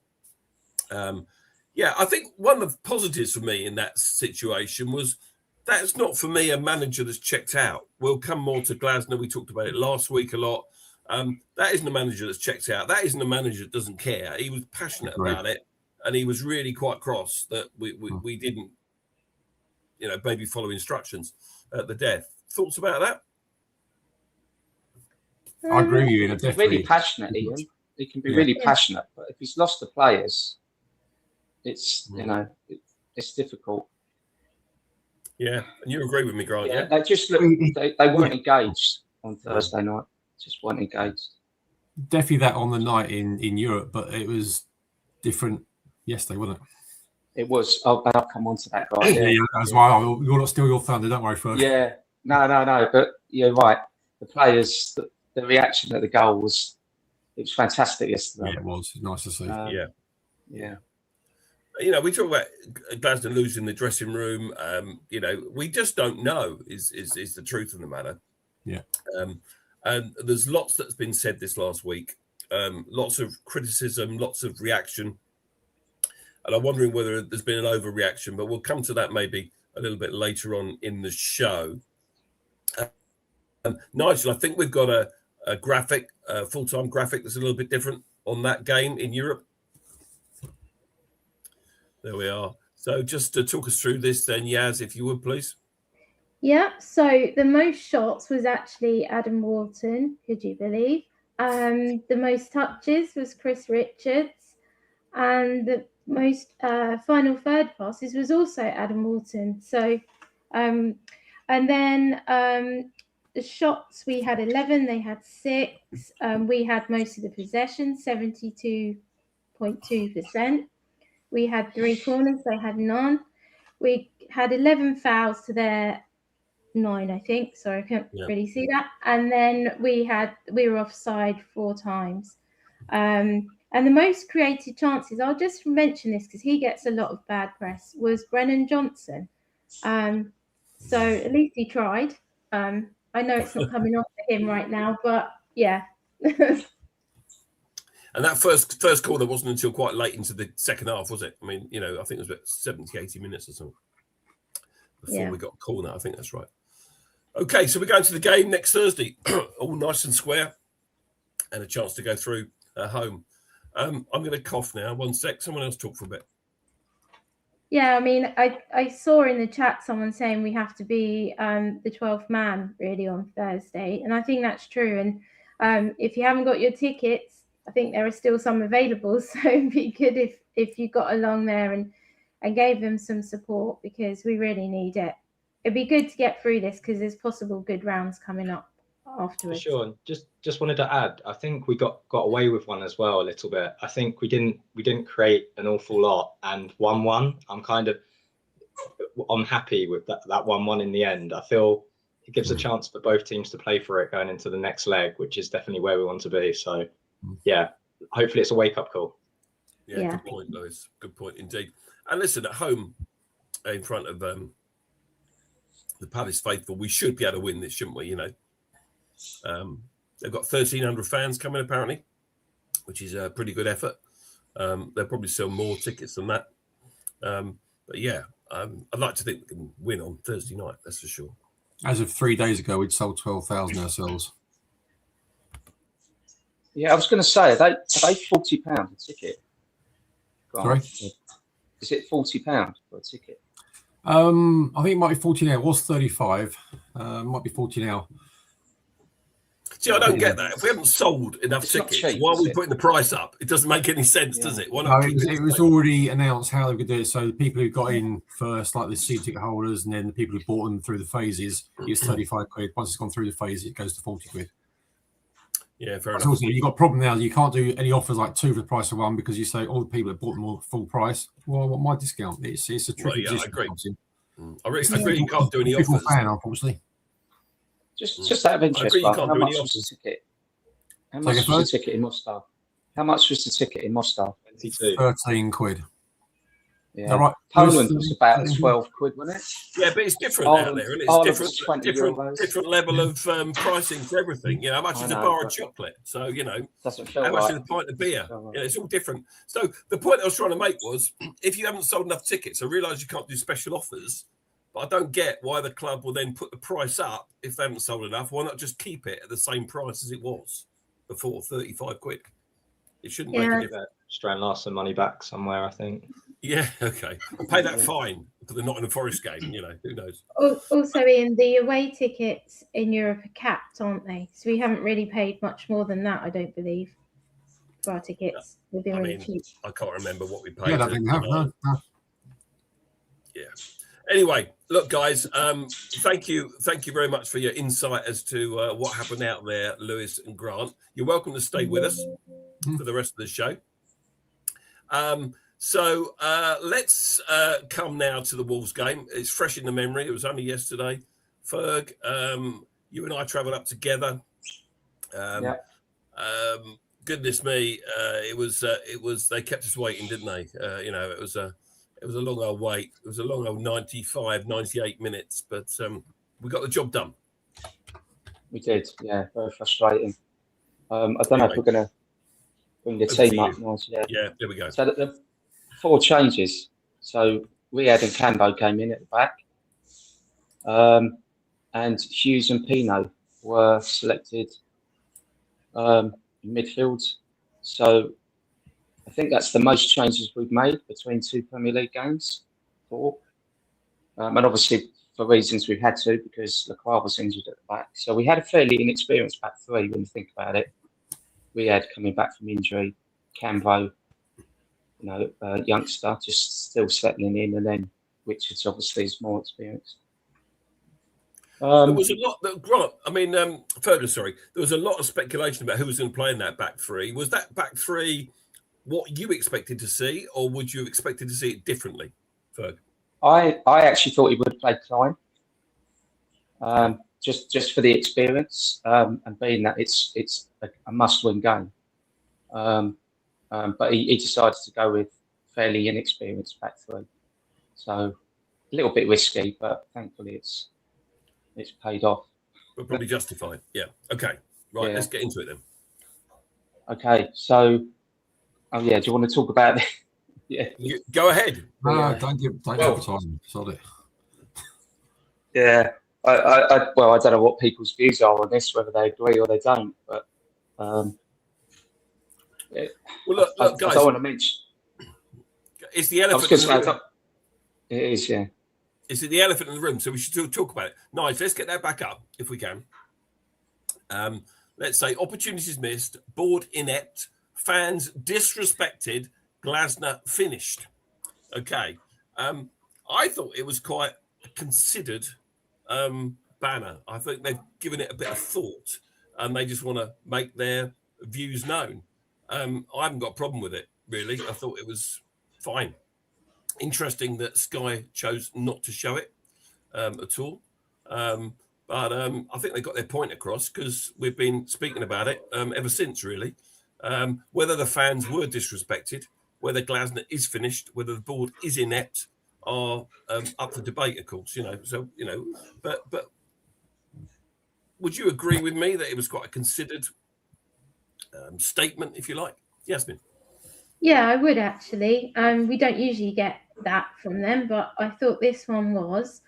yeah, I think one of the positives for me in that situation was that's not for me a manager that's checked out. We'll come more to Glasner. We talked about it last week a lot. That isn't a manager that's checked out. That isn't a manager that doesn't care. He was passionate about it, and he was really quite cross that we didn't, maybe follow instructions at the death. Thoughts about that? I agree with you. He's really passionate, Ian. He can be really passionate, but if he's lost the players, it's it's difficult. Yeah, and you agree with me, Grant? Yeah, they just look. They weren't engaged on Thursday night. Just weren't engaged. Definitely that on the night in Europe, but it was different yesterday, wasn't it? It was. I'll come on to that, guy. Yeah, as well. You're not steal your thunder. Don't worry, Ferg. Yeah, no. But you're right. The players, the reaction at the goal was fantastic yesterday. Yeah, it was nice to see. Yeah. We talk about Glasner losing the dressing room. We just don't know is the truth of the matter. Yeah. And there's lots that's been said this last week. Lots of criticism, lots of reaction. And I'm wondering whether there's been an overreaction, but we'll come to that maybe a little bit later on in the show. Nigel, I think we've got a graphic, a full-time graphic that's a little bit different on that game in Europe. There we are. So just to talk us through this then, Yaz, if you would, please. Yeah, so the most shots was actually Adam Wharton, could you believe? The most touches was Chris Richards, and the most final third passes was also Adam Wharton. So, and then the shots, we had 11, they had 6. We had most of the possession, 72.2%. We had 3 corners, they had none. We had 11 fouls to their 9, I think. Sorry, I can't really see that. And then we were offside 4 times. And the most creative chances, I'll just mention this because he gets a lot of bad press, was Brennan Johnson. So at least he tried. I know it's not coming off for him right now, but yeah. And that first corner wasn't until quite late into the second half, was it? I mean, I think it was about 70, 80 minutes or something before we got a corner. I think that's right. Okay, so we're going to the game next Thursday, all nice and square, and a chance to go through home. I'm going to cough now. 1 sec. Someone else talk for a bit. Yeah, I mean, I saw in the chat someone saying we have to be the 12th man really on Thursday, and I think that's true. And if you haven't got your tickets, I think there are still some available, so it'd be good if you got along there and gave them some support, because we really need it. It'd be good to get through this because there's possible good rounds coming up afterwards. Sure. And just wanted to add, I think we got away with one as well a little bit. I think we didn't create an awful lot, and 1-1. I'm happy with that 1-1 in the end. I feel it gives a chance for both teams to play for it going into the next leg, which is definitely where we want to be. So, yeah, hopefully it's a wake-up call. Yeah, good point, Lewis. Good point indeed. And listen, at home, in front of the Palace faithful, we should be able to win this, shouldn't we? You know, they've got 1,300 fans coming apparently, which is a pretty good effort. They'll probably sell more tickets than that. But yeah, I'd like to think we can win on Thursday night. That's for sure. As of 3 days ago, we'd sold 12,000 ourselves. Yeah, I was going to say, are they £40 a ticket? Sorry? Is it £40 for a ticket? I think it might be 40 now. It was 35. Might be 40 now. See, I don't get that. If we haven't sold enough tickets, cheap, why are we putting the price up? It doesn't make any sense, does it? Why No, not it was already announced how they could do it. So the people who got in first, like the season ticket holders, and then the people who bought them through the phases, it's 35 quid. Once it's gone through the phase, it goes to 40 quid. Yeah, fair enough. Also, you've got a problem now. You can't do any offers like 2 for the price of 1 because you say all the people that bought them all full price. Well, I want my discount. It's a tricky position. I agree. I really can't do any People offers. fan, unfortunately. Just out of interest, how much was the ticket? How much was the ticket in Mostar? How much was the ticket in Mostar? 13 quid. Yeah, right. Poland was about 12 quid, wasn't it? Yeah, but it's different out there, and Ireland it's was 20 euros. different level of pricing for everything. You know, how much is a bar of chocolate? So you know, how much is a pint of beer? You know, it's all different. So the point I was trying to make was, if you haven't sold enough tickets, I realise you can't do special offers, but I don't get why the club will then put the price up if they haven't sold enough. Why not just keep it at the same price as it was before, 35 quid? It shouldn't make a difference. Just try and last some money back somewhere, I think. Yeah, okay. And pay that fine for the Nottingham Forest game, you know, who knows? Also, Ian, the away tickets in Europe are capped, aren't they? So we haven't really paid much more than that, I don't believe, for our tickets. They've been really cheap. I can't remember what we paid. Yeah, I don't think we have, no. Yeah. Anyway, look, guys, thank you very much for your insight as to what happened out there, Lewis and Grant. You're welcome to stay with us for the rest of the show. So let's come now to the Wolves game. It's fresh in the memory. It was only yesterday. Ferg, you and I travelled up together. Goodness me, it was. They kept us waiting, didn't they? You know, it was a long old wait. It was a long old 95, 98 minutes, but we got the job done. We did, yeah. Very frustrating. I don't know if we're going to bring the team up. Yeah, there we go. So the 4 changes. So Riyad and Cambo came in at the back, and Hughes and Pino were selected in midfield. So I think that's the most changes we've made between 2 Premier League games. 4. And obviously for reasons we've had to, because Lacroix was injured at the back. So we had a fairly inexperienced back 3 when you think about it. Riyad coming back from injury, Cambo, you know, youngster, just still settling in, and then Richards obviously is more experienced. There was a lot that Grant. I mean, Fergus. Sorry, there was a lot of speculation about who was going to play in that back 3. Was that back 3 what you expected to see, or would you have expected to see it differently, Ferg? I actually thought he would have played Klein, just for the experience, and being that it's a must-win game. But he decided to go with fairly inexperienced back 3, so a little bit risky, but thankfully it's paid off. But probably justified. Yeah. Okay. Right. Yeah. Let's get into it then. Okay. So, do you want to talk about it? Yeah. Go ahead. No, don't advertise. Sorry. Yeah. I don't know what people's views are on this, whether they agree or they don't, but well, look, guys. I don't want to mention. It's the elephant in the room. It is, yeah. It's the elephant in the room, so we should still talk about it. Nice. Let's get that back up if we can. Let's say opportunities missed, board inept, fans disrespected, Glasner finished. Okay. I thought it was quite a considered banner. I think they've given it a bit of thought, and they just want to make their views known. I haven't got a problem with it, really. I thought it was fine. Interesting that Sky chose not to show it at all. But But I think they got their point across because we've been speaking about it ever since, really. Whether the fans were disrespected, whether Glasner is finished, whether the board is inept, are up for debate, of course. But would you agree with me that it was quite a considered statement, if you like? Yasmin? Yeah, I would actually. We don't usually get that from them, but I thought this one was.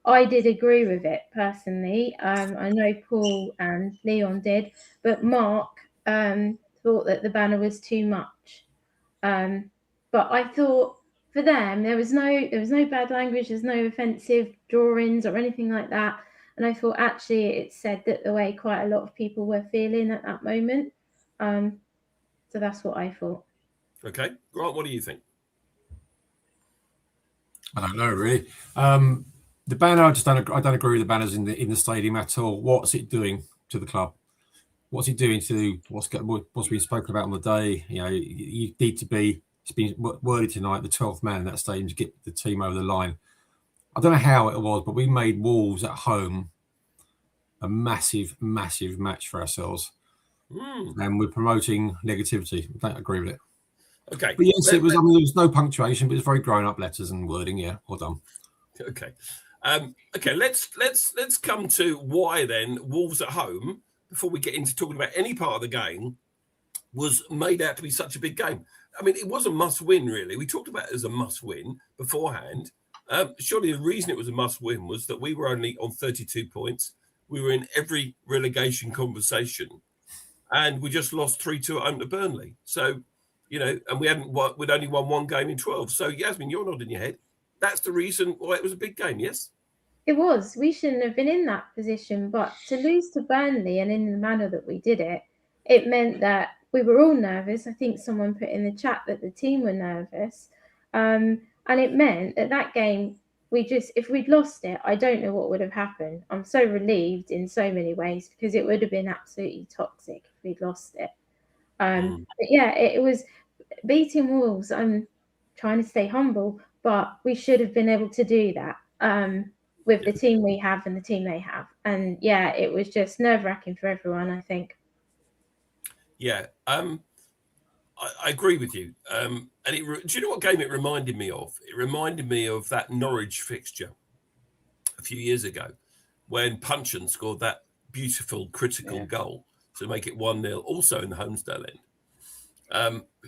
I did agree with it personally. I know Paul and Leon did, but Mark thought that the banner was too much. But I thought for them there was no bad language, there's no offensive drawings or anything like that. And I thought actually it said that the way quite a lot of people were feeling at that moment. So that's what I thought. Okay, Grant, what do you think? I don't know really. The banner, I don't agree with the banners in the stadium at all. What's it doing to the club? What's it doing to what's been spoken about on the day? You need to be. It's been worded tonight, the 12th man in that stadium to get the team over the line. I don't know how it was, but we made Wolves at home a massive, massive match for ourselves, and we're promoting negativity. I don't agree with it. Okay, but yes, it was. I mean, there was no punctuation, but it was very grown-up letters and wording. Yeah, well done. Okay. Okay, let's come to why then Wolves at home, before we get into talking about any part of the game, was made out to be such a big game. I mean, it was a must-win, really. We talked about it as a must-win beforehand. Surely the reason it was a must-win was that we were only on 32 points. We were in every relegation conversation, and we just lost 3-2 at home to Burnley. So, and we'd only won one game in 12. So, Yasmin, you're nodding your head. That's the reason why it was a big game, yes? It was. We shouldn't have been in that position, but to lose to Burnley and in the manner that we did it, it meant that we were all nervous. I think someone put in the chat that the team were nervous. And it meant that game, if we'd lost it, I don't know what would have happened. I'm so relieved in so many ways because it would have been absolutely toxic if we'd lost it. But yeah, it was beating Wolves. I'm trying to stay humble, but we should have been able to do that with the team we have and the team they have. And yeah, it was just nerve-wracking for everyone, I think. Yeah, I agree with you. And do you know what game it reminded me of? It reminded me of that Norwich fixture a few years ago when Punchin scored that beautiful critical goal to make it 1-0, also in the Homesdale end.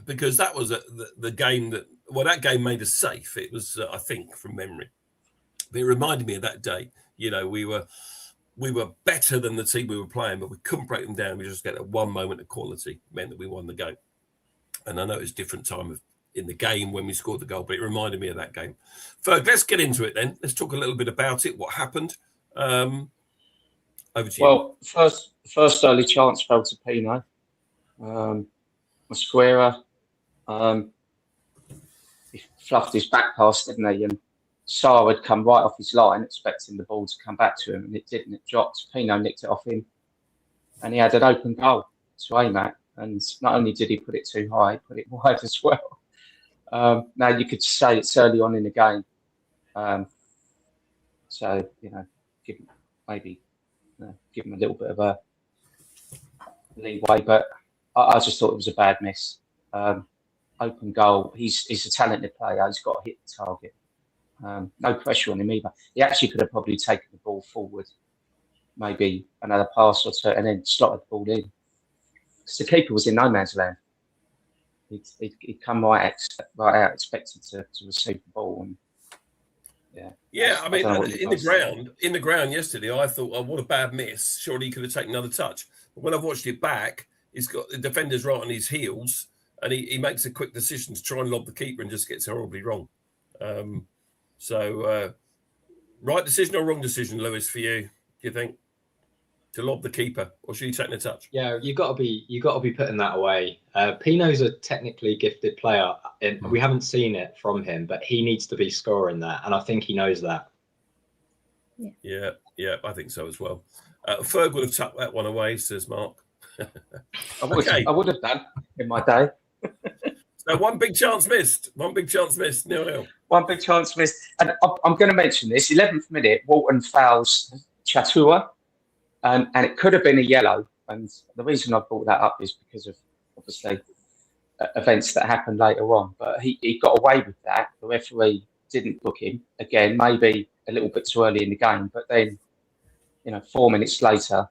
Because that was the game that game made us safe. It was, I think, from memory. But it reminded me of that day. We were better than the team we were playing, but we couldn't break them down. We just get one moment of quality, meant that we won the game. And I know it's a different time in the game when we scored the goal, but it reminded me of that game. Ferg, let's get into it then. Let's talk a little bit about it, what happened. Over to you. Well, first early chance fell to Pino. Mosquera, he fluffed his back pass, didn't he? And Sarr had come right off his line, expecting the ball to come back to him, and it didn't. It dropped. Pino nicked it off him, and he had an open goal to aim at. And not only did he put it too high, he put it wide as well. Now you could say it's early on in the game, so give him a little bit of a leeway, but I just thought it was a bad miss. Open goal. He's a talented player. He's got to hit the target. No pressure on him either. He actually could have probably taken the ball forward, maybe another pass or two, and then slotted the ball in. Because the keeper was in no man's land. He'd come right out, expected to receive the ball. And, I mean, in the ground yesterday, I thought, oh, what a bad miss. Surely he could have taken another touch. But when I've watched it back, he's got the defender's right on his heels, and he makes a quick decision to try and lob the keeper and just gets horribly wrong. Right decision or wrong decision, Lewis, for you, do you think? To lob the keeper, or should he take a touch? Yeah, you got to be putting that away. Pino's a technically gifted player, and we haven't seen it from him, but he needs to be scoring that, and I think he knows that. Yeah, I think so as well. Ferg would have tucked that one away, says Mark. I would have done in my day. So one big chance missed. 0-0. One big chance missed. And I'm going to mention this. 11th minute, Walton fouls Chatua, and it could have been a yellow. And the reason I brought that up is because of obviously events that happened later on. But he got away with that. The referee didn't book him again, maybe a little bit too early in the game. But then, 4 minutes later,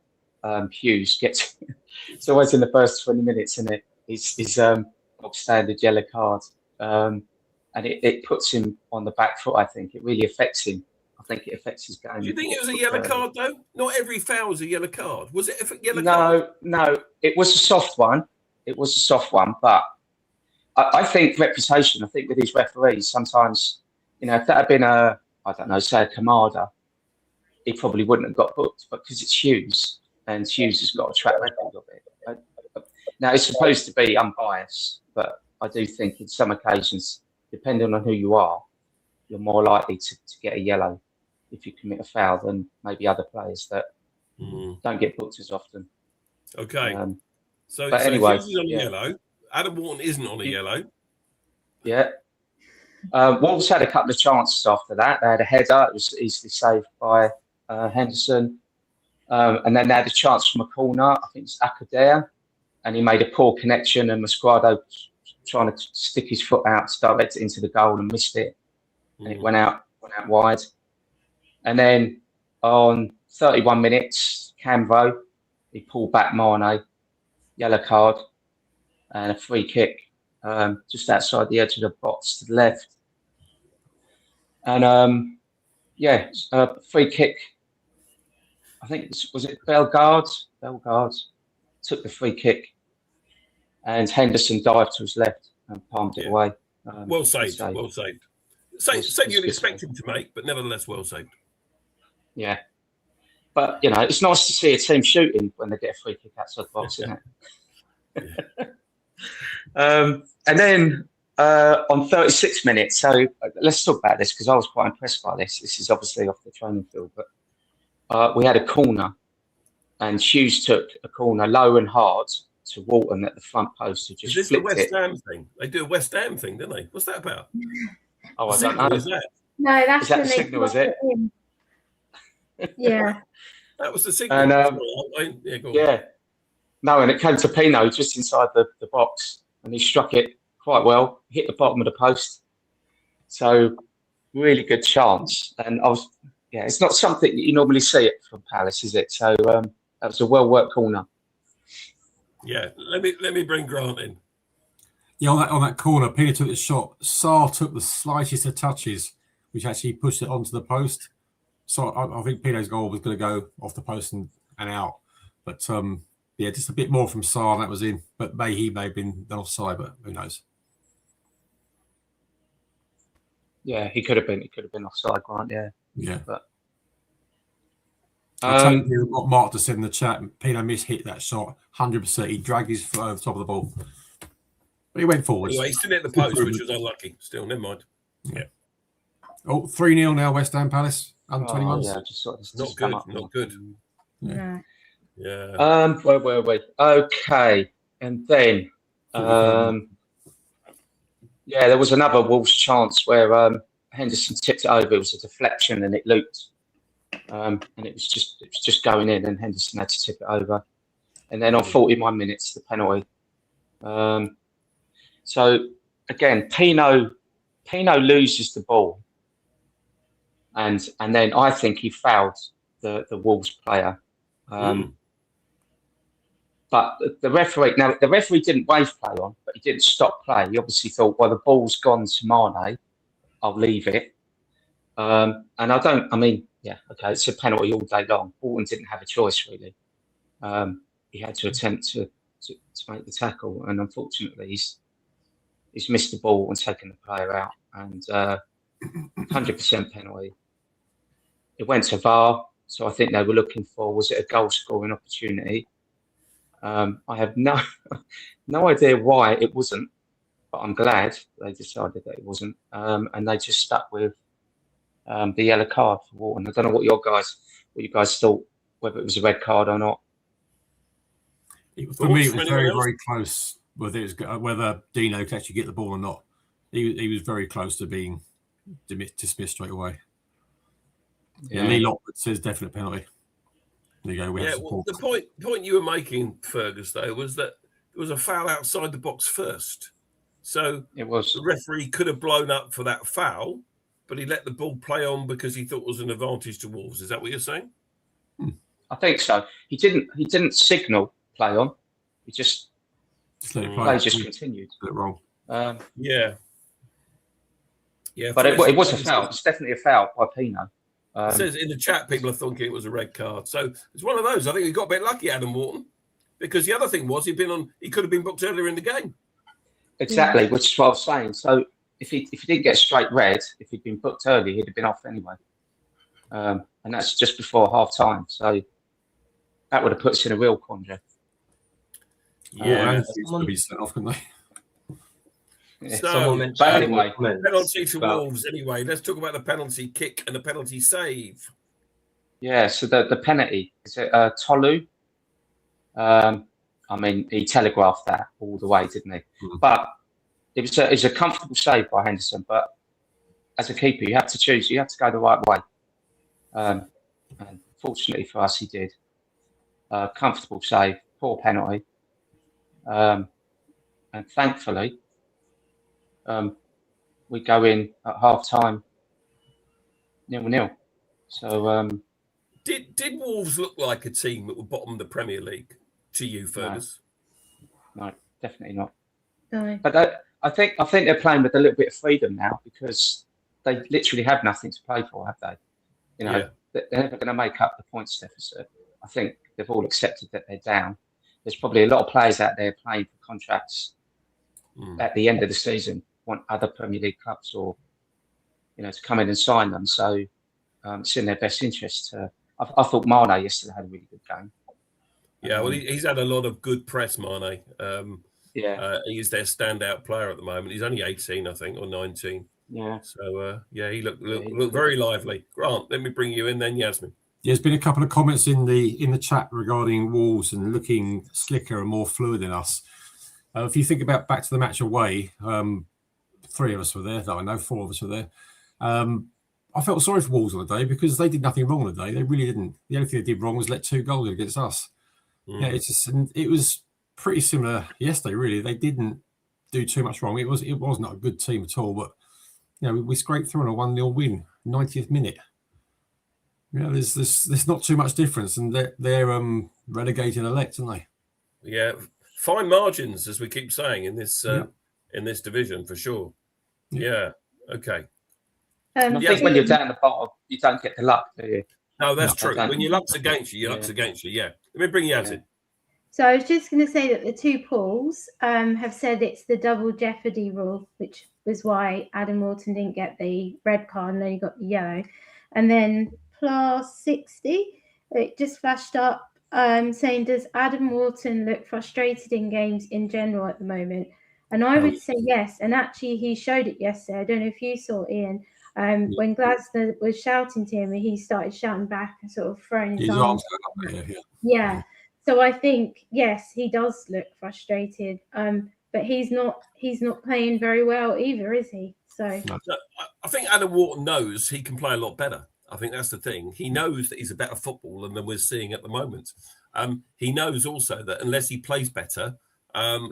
Hughes gets. It's always in the first 20 minutes, isn't it? His standard yellow card, and it puts him on the back foot. I think it really affects him. I think it affects his game. Do you think it was a yellow card though? Not every foul is a yellow card. Was it a yellow card? No, it was a soft one. It was a soft one, but I think reputation. I think with these referees, sometimes, if that had been say a Kamada, he probably wouldn't have got booked. But because it's Hughes, and Hughes has got a track record of it. Now it's supposed to be unbiased, but I do think in some occasions, depending on who you are, you're more likely to get a yellow if you commit a foul than maybe other players that don't get booked as often. Okay. So anyway, Hughes is on a yellow. Adam Wharton isn't on a yellow. Yeah. Wolves had a couple of chances after that. They had a header. It was easily saved by Henderson. And then they had a chance from a corner. I think it's Akadea. And he made a poor connection, and Masquado trying to stick his foot out, direct it into the goal and missed it. And it went out wide. And then on 31 minutes, Camvo, he pulled back Mane, yellow card, and a free kick just outside the edge of the box to the left. And free kick. I think was it Bellegarde? Bellegarde took the free kick, and Henderson dived to his left and palmed it away. Well saved. Well saved. Save you'd expect him to make, but nevertheless well saved. Yeah, but it's nice to see a team shooting when they get a free kick outside the box, isn't it? And then on 36 minutes, so let's talk about this because I was quite impressed by this. This is obviously off the training field, but we had a corner, and Hughes took a corner low and hard to Wharton at the front post. Who just is this the West Ham thing? They do a West Ham thing, don't they? What's that about? Oh, I don't know. Is that? No, that's is that the signal, is it? Yeah. That was the signal. And, go on. No, and it came to Pino just inside the box, and he struck it quite well, hit the bottom of the post. So, really good chance. And it's not something that you normally see it from Palace, is it? So, that was a well-worked corner. Yeah, let me bring Grant in. Yeah, on that corner, Peter took the shot. Sarr took the slightest of touches, which actually pushed it onto the post. So I think Pino's goal was going to go off the post and out. But just a bit more from Sarr, and that was in. But he may have been offside, but who knows? Yeah, he could have been. It could have been offside, Grant. Yeah. Yeah. But I'll tell you what Mark just said in the chat. Pino hit that shot 100%. He dragged his foot over the top of the ball. But he went forward. Anyway, he still hit the post, which was unlucky. Still, never mind. Yeah. 3-0 now, West Ham Palace. Under 21s. Yeah, just sort of not good. Not good. Yeah. Yeah. Where were we? Okay. And then, there was another Wolves chance where Henderson tipped it over. It was a deflection and it looped. And it was just going in, and Henderson had to tip it over. And then on 41 minutes, the penalty. So again, Pino loses the ball, and then I think he fouled the Wolves player. But the referee didn't wave play on, but he didn't stop play. He obviously thought, well, the ball's gone to Mane, I'll leave it. It's a penalty all day long. Wharton didn't have a choice, really. He had to attempt to make the tackle, and unfortunately, he's missed the ball and taken the player out. And 100% penalty. It went to VAR, so I think they were looking for, was it a goal-scoring opportunity? I have no idea why it wasn't, but I'm glad they decided that it wasn't, and they just stuck with the yellow card for Wharton. I don't know what you guys thought, whether it was a red card or not. For me, it was very, very close whether Dino could actually get the ball or not. He was very close to being dismissed straight away. Yeah, Lee Lockwood says definite penalty. There you go. We have support. Well, the point you were making, Fergus, though, was that there was a foul outside the box first. So It was. the referee could have blown up for that foul, but he let the ball play on because he thought it was an advantage to Wolves. Is that what you're saying? I think so. He didn't signal play on. He just let it play just continued. It wrong. Yeah. But it was a foul. It's definitely a foul by Pino. It says in the chat, people are thinking it was a red card. So it's one of those. I think he got a bit lucky, Adam Wharton, because the other thing was he could have been booked earlier in the game. Exactly, which is what I was saying. So if he didn't get straight red, if he'd been booked early, he'd have been off anyway. And that's just before half time. So that would have put us in a real quandary. Yeah, someone be sent off, couldn't they? Yeah. So, but anyway, penalty to Wolves. Anyway, let's talk about the penalty kick and the penalty save. Yeah, so the penalty is it Tolu? I mean, he telegraphed that all the way, didn't he? But it was a comfortable save by Henderson. But as a keeper, you have to choose. You have to go the right way. And fortunately for us, he did. Comfortable save, poor penalty. And thankfully, we go in at half time 0-0. So did Wolves look like a team that would bottom the Premier League to you, Fergus? No, definitely not. No. But I think they're playing with a little bit of freedom now because they literally have nothing to play for, have they? You know, they're never going to make up the points deficit. I think they've all accepted that they're down. There's probably a lot of players out there playing for contracts at the end of the season, want other Premier League clubs or, you know, to come in and sign them. So it's in their best interest. I thought Mane yesterday had a really good game. Yeah, well, he's had a lot of good press, Mane. He's their standout player at the moment. He's only 18, I think, or 19. Yeah. So, he looked very lively. Grant, let me bring you in then, Yasmin. There's been a couple of comments in the chat regarding Wolves and looking slicker and more fluid than us. If you think about back to the match away, 3 of us were there. No, I know 4 of us were there. I felt sorry for Wolves on the day because they did nothing wrong on the day. They really didn't. The only thing they did wrong was let 2 goals against us. Yeah, it was pretty similar yesterday. Really, they didn't do too much wrong. It was not a good team at all. But you know, we scraped through on a 1-0 win, 90th minute. You know, there's not too much difference, and they're relegated elect, aren't they? Yeah, fine margins, as we keep saying in this division for sure. Yeah, okay. I think when you're down the bottom, you don't get the luck, do you? No, that's true. When your luck's against you, your luck's against you. Yeah. Let me bring you in. So I was just going to say that the 2 pools have said it's the double jeopardy rule, which was why Adam Wharton didn't get the red card and only got the yellow. And then plus 60, it just flashed up saying, does Adam Wharton look frustrated in games in general at the moment? And I would say yes. And actually, he showed it yesterday. I don't know if you saw Ian. When Glasner was shouting to him, he started shouting back and sort of throwing his arms up. Yeah. So I think, yes, he does look frustrated. But he's not playing very well either, is he? So I think Adam Wharton knows he can play a lot better. I think that's the thing. He knows that he's a better footballer than we're seeing at the moment. He knows also that unless he plays better,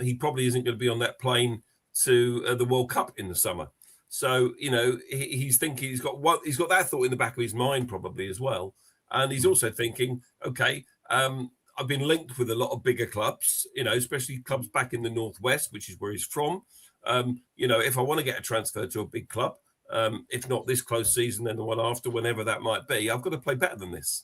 he probably isn't going to be on that plane to the World Cup in the summer. So, you know, he's thinking he's got that thought in the back of his mind probably as well. And he's also thinking, okay, I've been linked with a lot of bigger clubs, you know, especially clubs back in the Northwest, which is where he's from. You know, if I want to get a transfer to a big club, if not this close season, then the one after, whenever that might be, I've got to play better than this.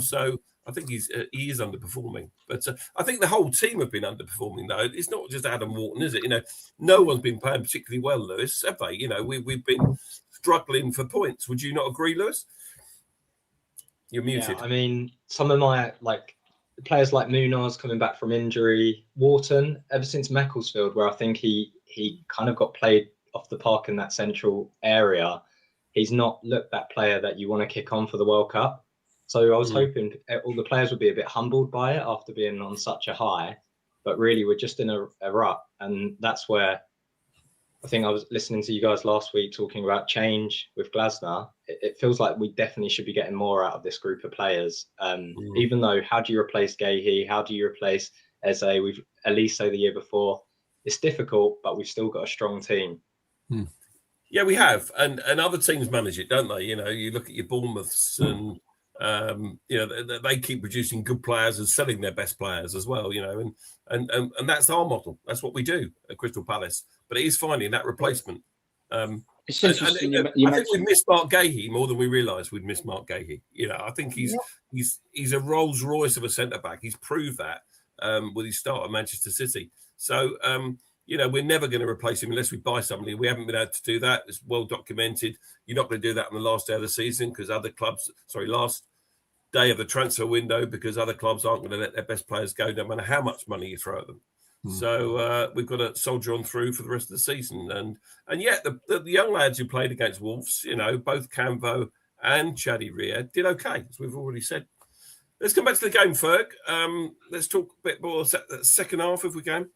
So I think he is underperforming. But I think the whole team have been underperforming, though. It's not just Adam Wharton, is it? You know, no one's been playing particularly well, Lewis, have they? You know, we've been struggling for points. Would you not agree, Lewis? You're muted. Yeah, I mean, some of my, players like Munoz coming back from injury, Wharton, ever since Macclesfield, where I think he kind of got played off the park in that central area, he's not looked that player that you want to kick on for the World Cup. So I was hoping all the players would be a bit humbled by it after being on such a high, but really we're just in a rut, and that's where I think I was listening to you guys last week talking about change with Glasner. It feels like we definitely should be getting more out of this group of players. Even though, how do you replace Gahey? How do you replace Eze? We've Elise the year before. It's difficult, but we've still got a strong team. Yeah, we have, and other teams manage it, don't they? You know, you look at your Bournemouths, and you know, they keep producing good players and selling their best players as well. You know, and that's our model. That's what we do at Crystal Palace. But it is finding that replacement. It's interesting. I think we missed Mark Gahey more than we realised we'd missed Mark Gahey. You know, I think he's a Rolls Royce of a centre back. He's proved that with his start at Manchester City. So you know, we're never going to replace him unless we buy somebody. We haven't been able to do that. It's well documented. You're not going to do that on the last day of the season because last day of the transfer window, because other clubs aren't going to let their best players go, no matter how much money you throw at them. So we've got to soldier on through for the rest of the season. And yet the young lads who played against Wolves, you know, both Camvo and Chadi Riyad did okay, as we've already said. Let's come back to the game, Ferg. Let's talk a bit more second half if we can.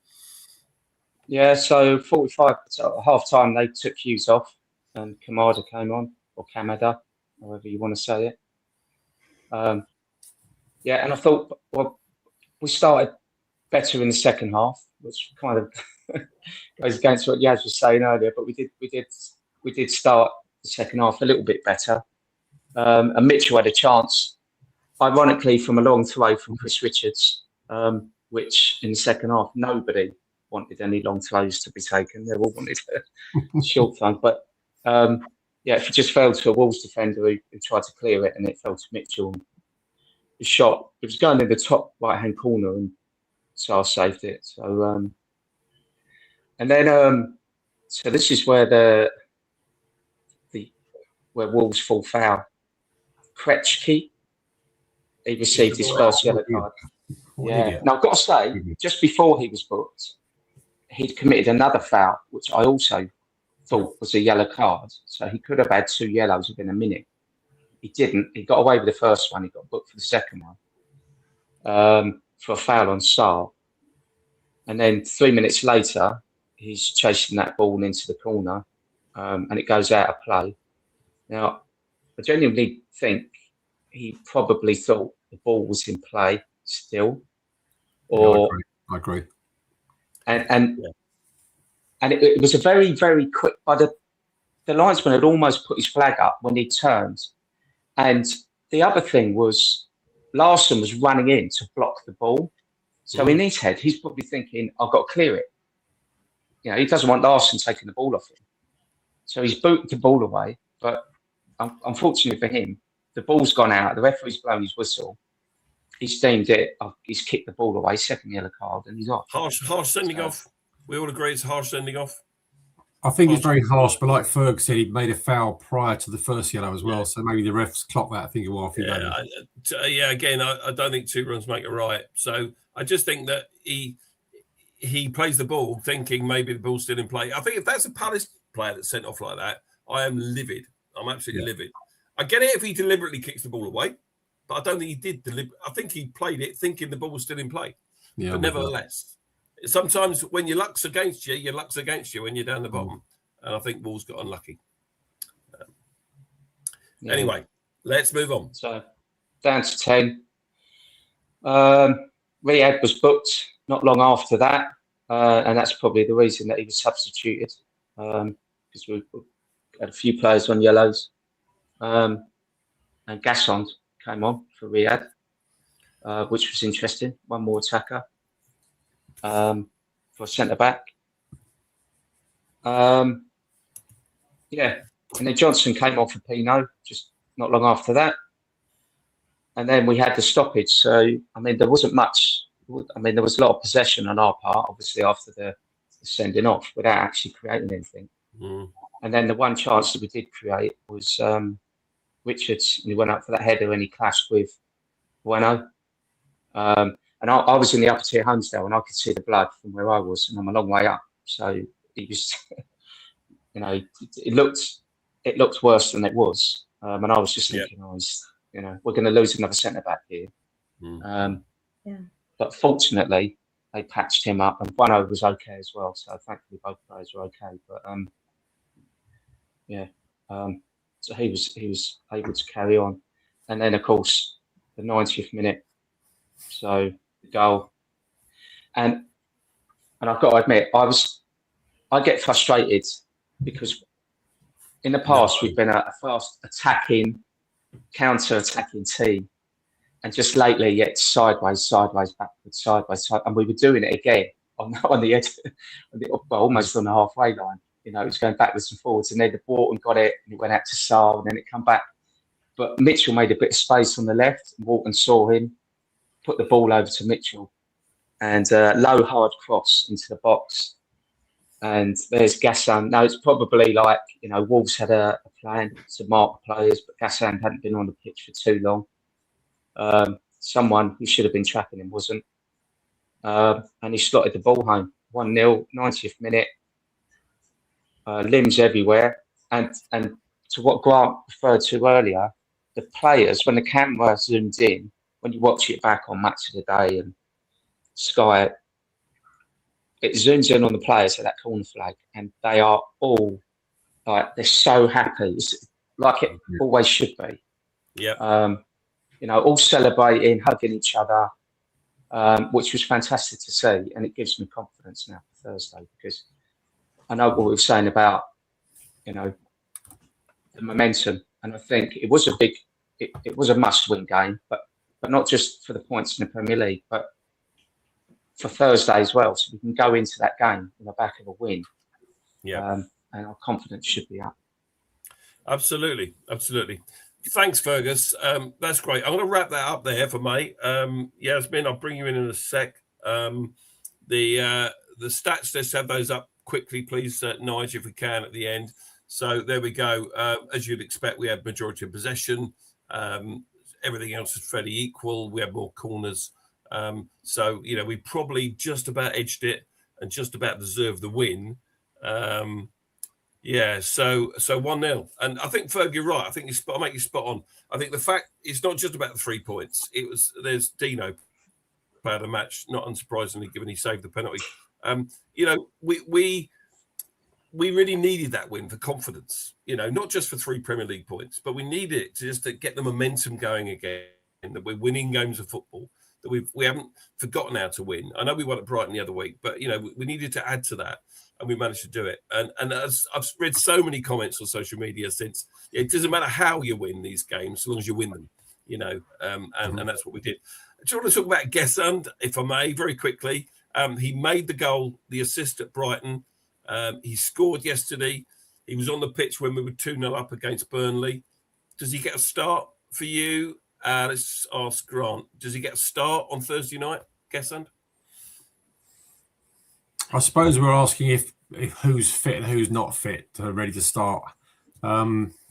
Yeah, so 45 at half time they took Hughes off and Kamada came on, or Kamada, however you want to say it. Yeah, and I thought, well, we started better in the second half, which kind of goes against what Yaz was saying earlier, but we did start the second half a little bit better. And Mitchell had a chance, ironically, from a long throw from Chris Richards, which in the second half nobody wanted any long throws to be taken. They all wanted a short throw. But yeah, if it just fell to a Wolves defender who tried to clear it and it fell to Mitchell, the shot, it was going in the top right-hand corner and Sar saved it. So, and then, so this is where where Wolves fall foul. Kretschke, he received his first yellow card. Yeah. Now I've got to say, just before he was booked, he'd committed another foul, which I also thought was a yellow card. So he could have had 2 yellows within a minute. He didn't. He got away with the first one. He got booked for the second one for a foul on Sar. And then 3 minutes later, he's chasing that ball into the corner and it goes out of play. Now, I genuinely think he probably thought the ball was in play still. Or I agree. And it was a very, very quick. By the linesman had almost put his flag up when he turned, and the other thing was Larson was running in to block the ball. So in his head, he's probably thinking, "I've got to clear it." You know, he doesn't want Larson taking the ball off him, so he's booted the ball away. But unfortunately for him, the ball's gone out. The referee's blown his whistle. He's deemed it. He's kicked the ball away, second yellow card, and he's off. Harsh sending off. We all agree it's harsh sending off. I think it's very harsh, but like Ferg said, he made a foul prior to the first yellow as well. So maybe the refs clocked that. I think it was. Again, I don't think 2 runs make it right. So I just think that he plays the ball thinking maybe the ball's still in play. I think if that's a Palace player that's sent off like that, I am livid. I'm absolutely livid. I get it if he deliberately kicks the ball away. But I don't think he did deliver. I think he played it thinking the ball was still in play. Yeah, but nevertheless, sometimes when your luck's against you when you're down the bottom. And I think Wolves got unlucky. Anyway, let's move on. So down to 10. Riyad was booked not long after that. And that's probably the reason that he was substituted. Because we had a few players on yellows. And Gassond came on for Riyad, which was interesting. One more attacker for centre-back. Yeah. And then Johnson came on for Pino just not long after that. And then we had the stoppage. So, I mean, there wasn't much. I mean, there was a lot of possession on our part, obviously, after the sending off without actually creating anything. And then the one chance that we did create was Richards, and he went up for that header and he clashed with Bueno. And I was in the upper tier Hunsdale and I could see the blood from where I was, and I'm a long way up. So he was, you know, it looked worse than it was. And I was just thinking, we're going to lose another centre back here. But fortunately, they patched him up, and Bono was okay as well. So thankfully both players were okay. But so he was able to carry on, and then of course the 90th minute, so the goal, and I've got to admit I get frustrated because in the past we've been a fast attacking, counter-attacking team, and just lately it's sideways, backwards, sideways, and we were doing it again on the edge, almost on the halfway line. It was going backwards and forwards, and then the Wharton got it, and it went out to Sarr, and then it come back. But Mitchell made a bit of space on the left, and Wharton saw him, put the ball over to Mitchell, and low, hard cross into the box. And there's Gassan. Now, it's probably like, Wolves had a plan to mark players, but Gassan hadn't been on the pitch for too long. Someone who should have been trapping him wasn't. And he slotted the ball home. 1-0, 90th minute. Limbs everywhere. And to what Grant referred to earlier, the players, when the camera zoomed in, when you watch it back on Match of the Day and Sky, it zooms in on the players at that corner flag, and they are all like, they're so happy. It's like it always should be. Yeah. All celebrating, hugging each other, which was fantastic to see, and it gives me confidence now for Thursday, because I know what we were saying about, the momentum, and I think it was it was a must-win game, but not just for the points in the Premier League, but for Thursday as well, so we can go into that game in the back of a win. Yeah, and our confidence should be up. Absolutely. Thanks, Fergus. That's great. I'm going to wrap that up there for mate. Yasmin, I'll bring you in a sec. The stats, let's have those up quickly, please, Nigel, if we can, at the end. So there we go. As you'd expect, we had majority of possession. Everything else is fairly equal. We had more corners. So, we probably just about edged it and just about deserved the win. So 1-0. And I think, Ferg, you're right. I think I'll make you spot on. I think the fact it's not just about the 3 points. There's Dino player of the match, not unsurprisingly, given he saved the penalty. We really needed that win for confidence, not just for 3 Premier League points, but we needed it to get the momentum going again, that we're winning games of football, that we haven't forgotten how to win. I know we won at Brighton the other week, but, we needed to add to that, and we managed to do it. And as I've read so many comments on social media since, it doesn't matter how you win these games, as long as you win them, and that's what we did. I just want to talk about Gesund, if I may, very quickly. He made the goal, the assist at Brighton. He scored yesterday. He was on the pitch when we were 2-0 up against Burnley. Does he get a start for you? Let's ask Grant. Does he get a start on Thursday night, Gesund? I suppose we're asking if who's fit and who's not fit, ready to start.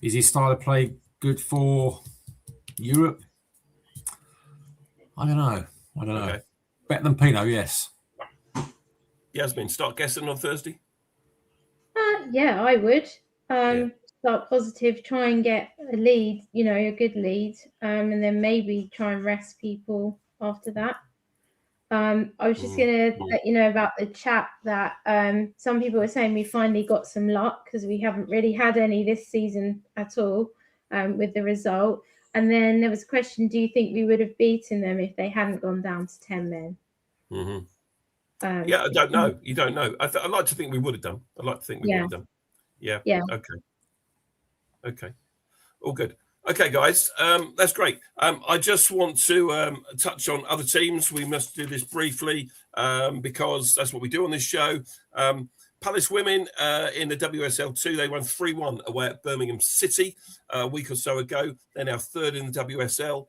Is his style of play good for Europe? I don't know. Okay. Better than Pino, yes. Yasmin, start Gesund on Thursday? Yeah, I would. Start positive, try and get a lead, a good lead, and then maybe try and rest people after that. I was just going to let you know about the chat that some people were saying we finally got some luck because we haven't really had any this season at all with the result. And then there was a question, do you think we would have beaten them if they hadn't gone down to 10 men? Mm-hmm. I don't know. You don't know. I'd like to think we would have done. I'd like to think we would have done. Yeah. Okay. All good. Okay, guys. That's great. I just want to touch on other teams. We must do this briefly because that's what we do on this show. Palace women in the WSL2, they won 3-1 away at Birmingham City a week or so ago. They're now third in the WSL.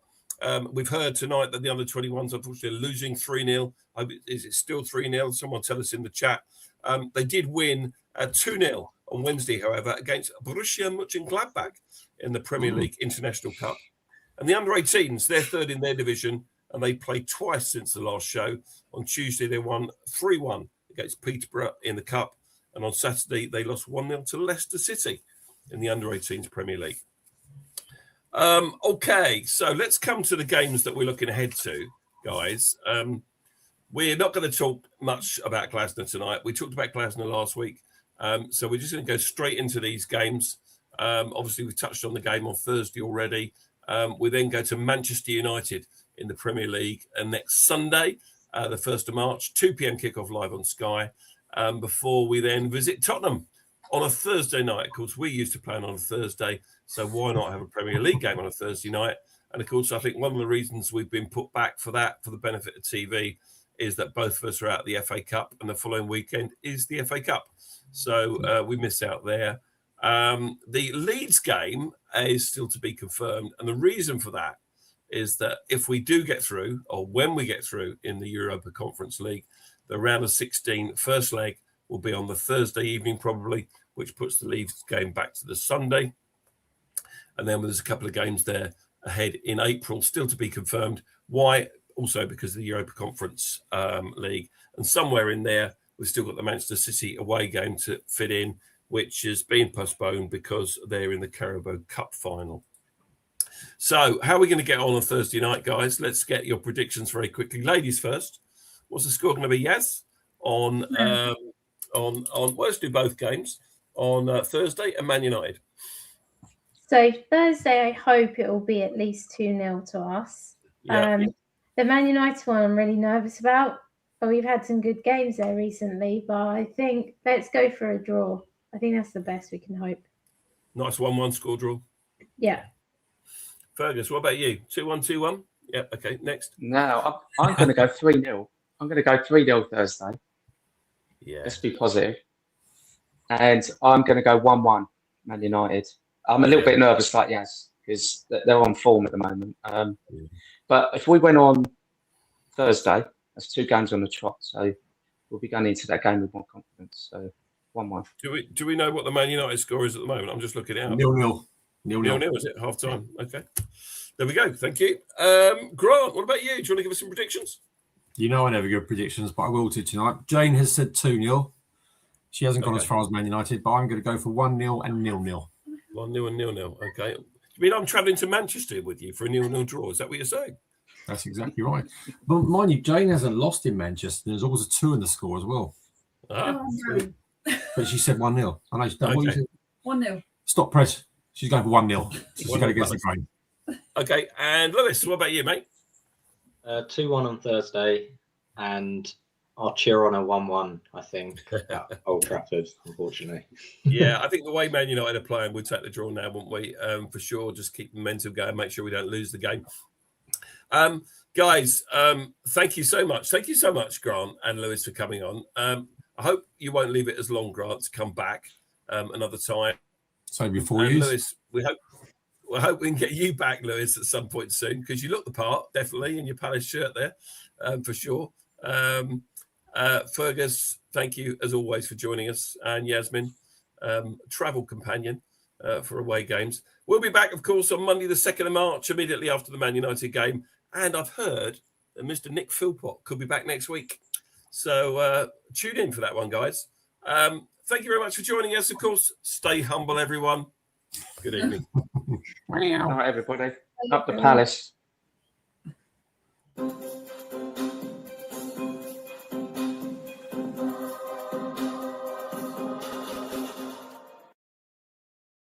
We've heard tonight that the under-21s unfortunately are losing 3-0. Is it still 3-0? Someone tell us in the chat. They did win 2-0 on Wednesday, however, against Borussia Mönchengladbach in the Premier League International Cup. And the under-18s, they're third in their division, and they played twice since the last show. On Tuesday, they won 3-1 against Peterborough in the Cup. And on Saturday, they lost 1-0 to Leicester City in the under-18s Premier League. Okay, so let's come to the games that we're looking ahead to, guys. we're not going to talk much about Glasgow tonight. We talked about Glasgow last week. So we're just going to go straight into these games. Obviously, we touched on the game on Thursday already. We then go to Manchester United in the Premier League next Sunday, the 1st of March, 2 p.m. kickoff live on Sky, before we then visit Tottenham on a Thursday night. Of course, we used to play on a Thursday, so why not have a Premier League game on a Thursday night? And of course, I think one of the reasons we've been put back for that, for the benefit of TV, is that both of us are out of the FA Cup, and the following weekend is the FA Cup. So we miss out there. The Leeds game is still to be confirmed. And the reason for that is that if we do get through, or when we get through in the Europa Conference League, the round of 16 first leg will be on the Thursday evening probably, which puts the Leeds game back to the Sunday. And then there's a couple of games there ahead in April, still to be confirmed. Why? Also because of the Europa Conference League. And somewhere in there, we've still got the Manchester City away game to fit in, which has been postponed because they're in the Carabao Cup final. So how are we going to get on Thursday night, guys? Let's get your predictions very quickly. Ladies first. What's the score going to be, Yaz? On let's do both games on Thursday and Man United. So Thursday, I hope it will be at least 2-0 to us. Yeah. The Man United one I'm really nervous about. But we've had some good games there recently, but I think let's go for a draw. I think that's the best we can hope. Nice 1-1 score draw. Yeah. Fergus, what about you? 2-1, 2-1? Yeah, okay, next. No, I'm going to go 3-0. I'm going to go 3-0 Thursday. Yeah. Let's be positive. And I'm going to go 1-1 Man United. I'm a little bit nervous like Yaz because they're on form at the moment. But if we went on Thursday, that's 2 games on the trot. So we'll be going into that game with more confidence. So 1-1. Do we know what the Man United score is at the moment? I'm just looking it out. 0-0. 0-0, is it? Half time. Okay. There we go. Thank you. Grant, what about you? Do you want to give us some predictions? You know I never give predictions, but I will do tonight. Jane has said 2-0. She hasn't gone as far as Man United, but I'm going to go for 1-0 and 0-0. 1-0 and 0-0. Okay. You mean I'm travelling to Manchester with you for a 0-0 draw? Is that what you're saying? That's exactly right. But mind you, Jane hasn't lost in Manchester. There's always a 2 in the score as well. No. But she said 1-0. I know she's done. What you said? 1-0. Stop press. She's going for 1-0. She's going against the grain. Okay. And Lewis, what about you, mate? 2-1 on Thursday, and I'll cheer on a 1-1, I think, at Old Trafford, unfortunately. Yeah, I think the way Man United are playing, we'll take the draw now, won't we? For sure. Just keep the momentum going, make sure we don't lose the game. Guys, thank you so much. Thank you so much, Grant and Lewis, for coming on. I hope you won't leave it as long, Grant, to come back another time. So before you, Lewis, we hope we can get you back, Lewis, at some point soon, because you look the part, definitely, in your Palace shirt there, for sure. Fergus, thank you as always for joining us, and Yasmin, travel companion for away games. We'll be back, of course, on Monday, the 2nd of March, immediately after the Man United game. And I've heard that Mr. Nick Philpott could be back next week. So tune in for that one, guys. Thank you very much for joining us. Of course, stay humble, everyone. Good evening. All right, everybody. Up the Palace.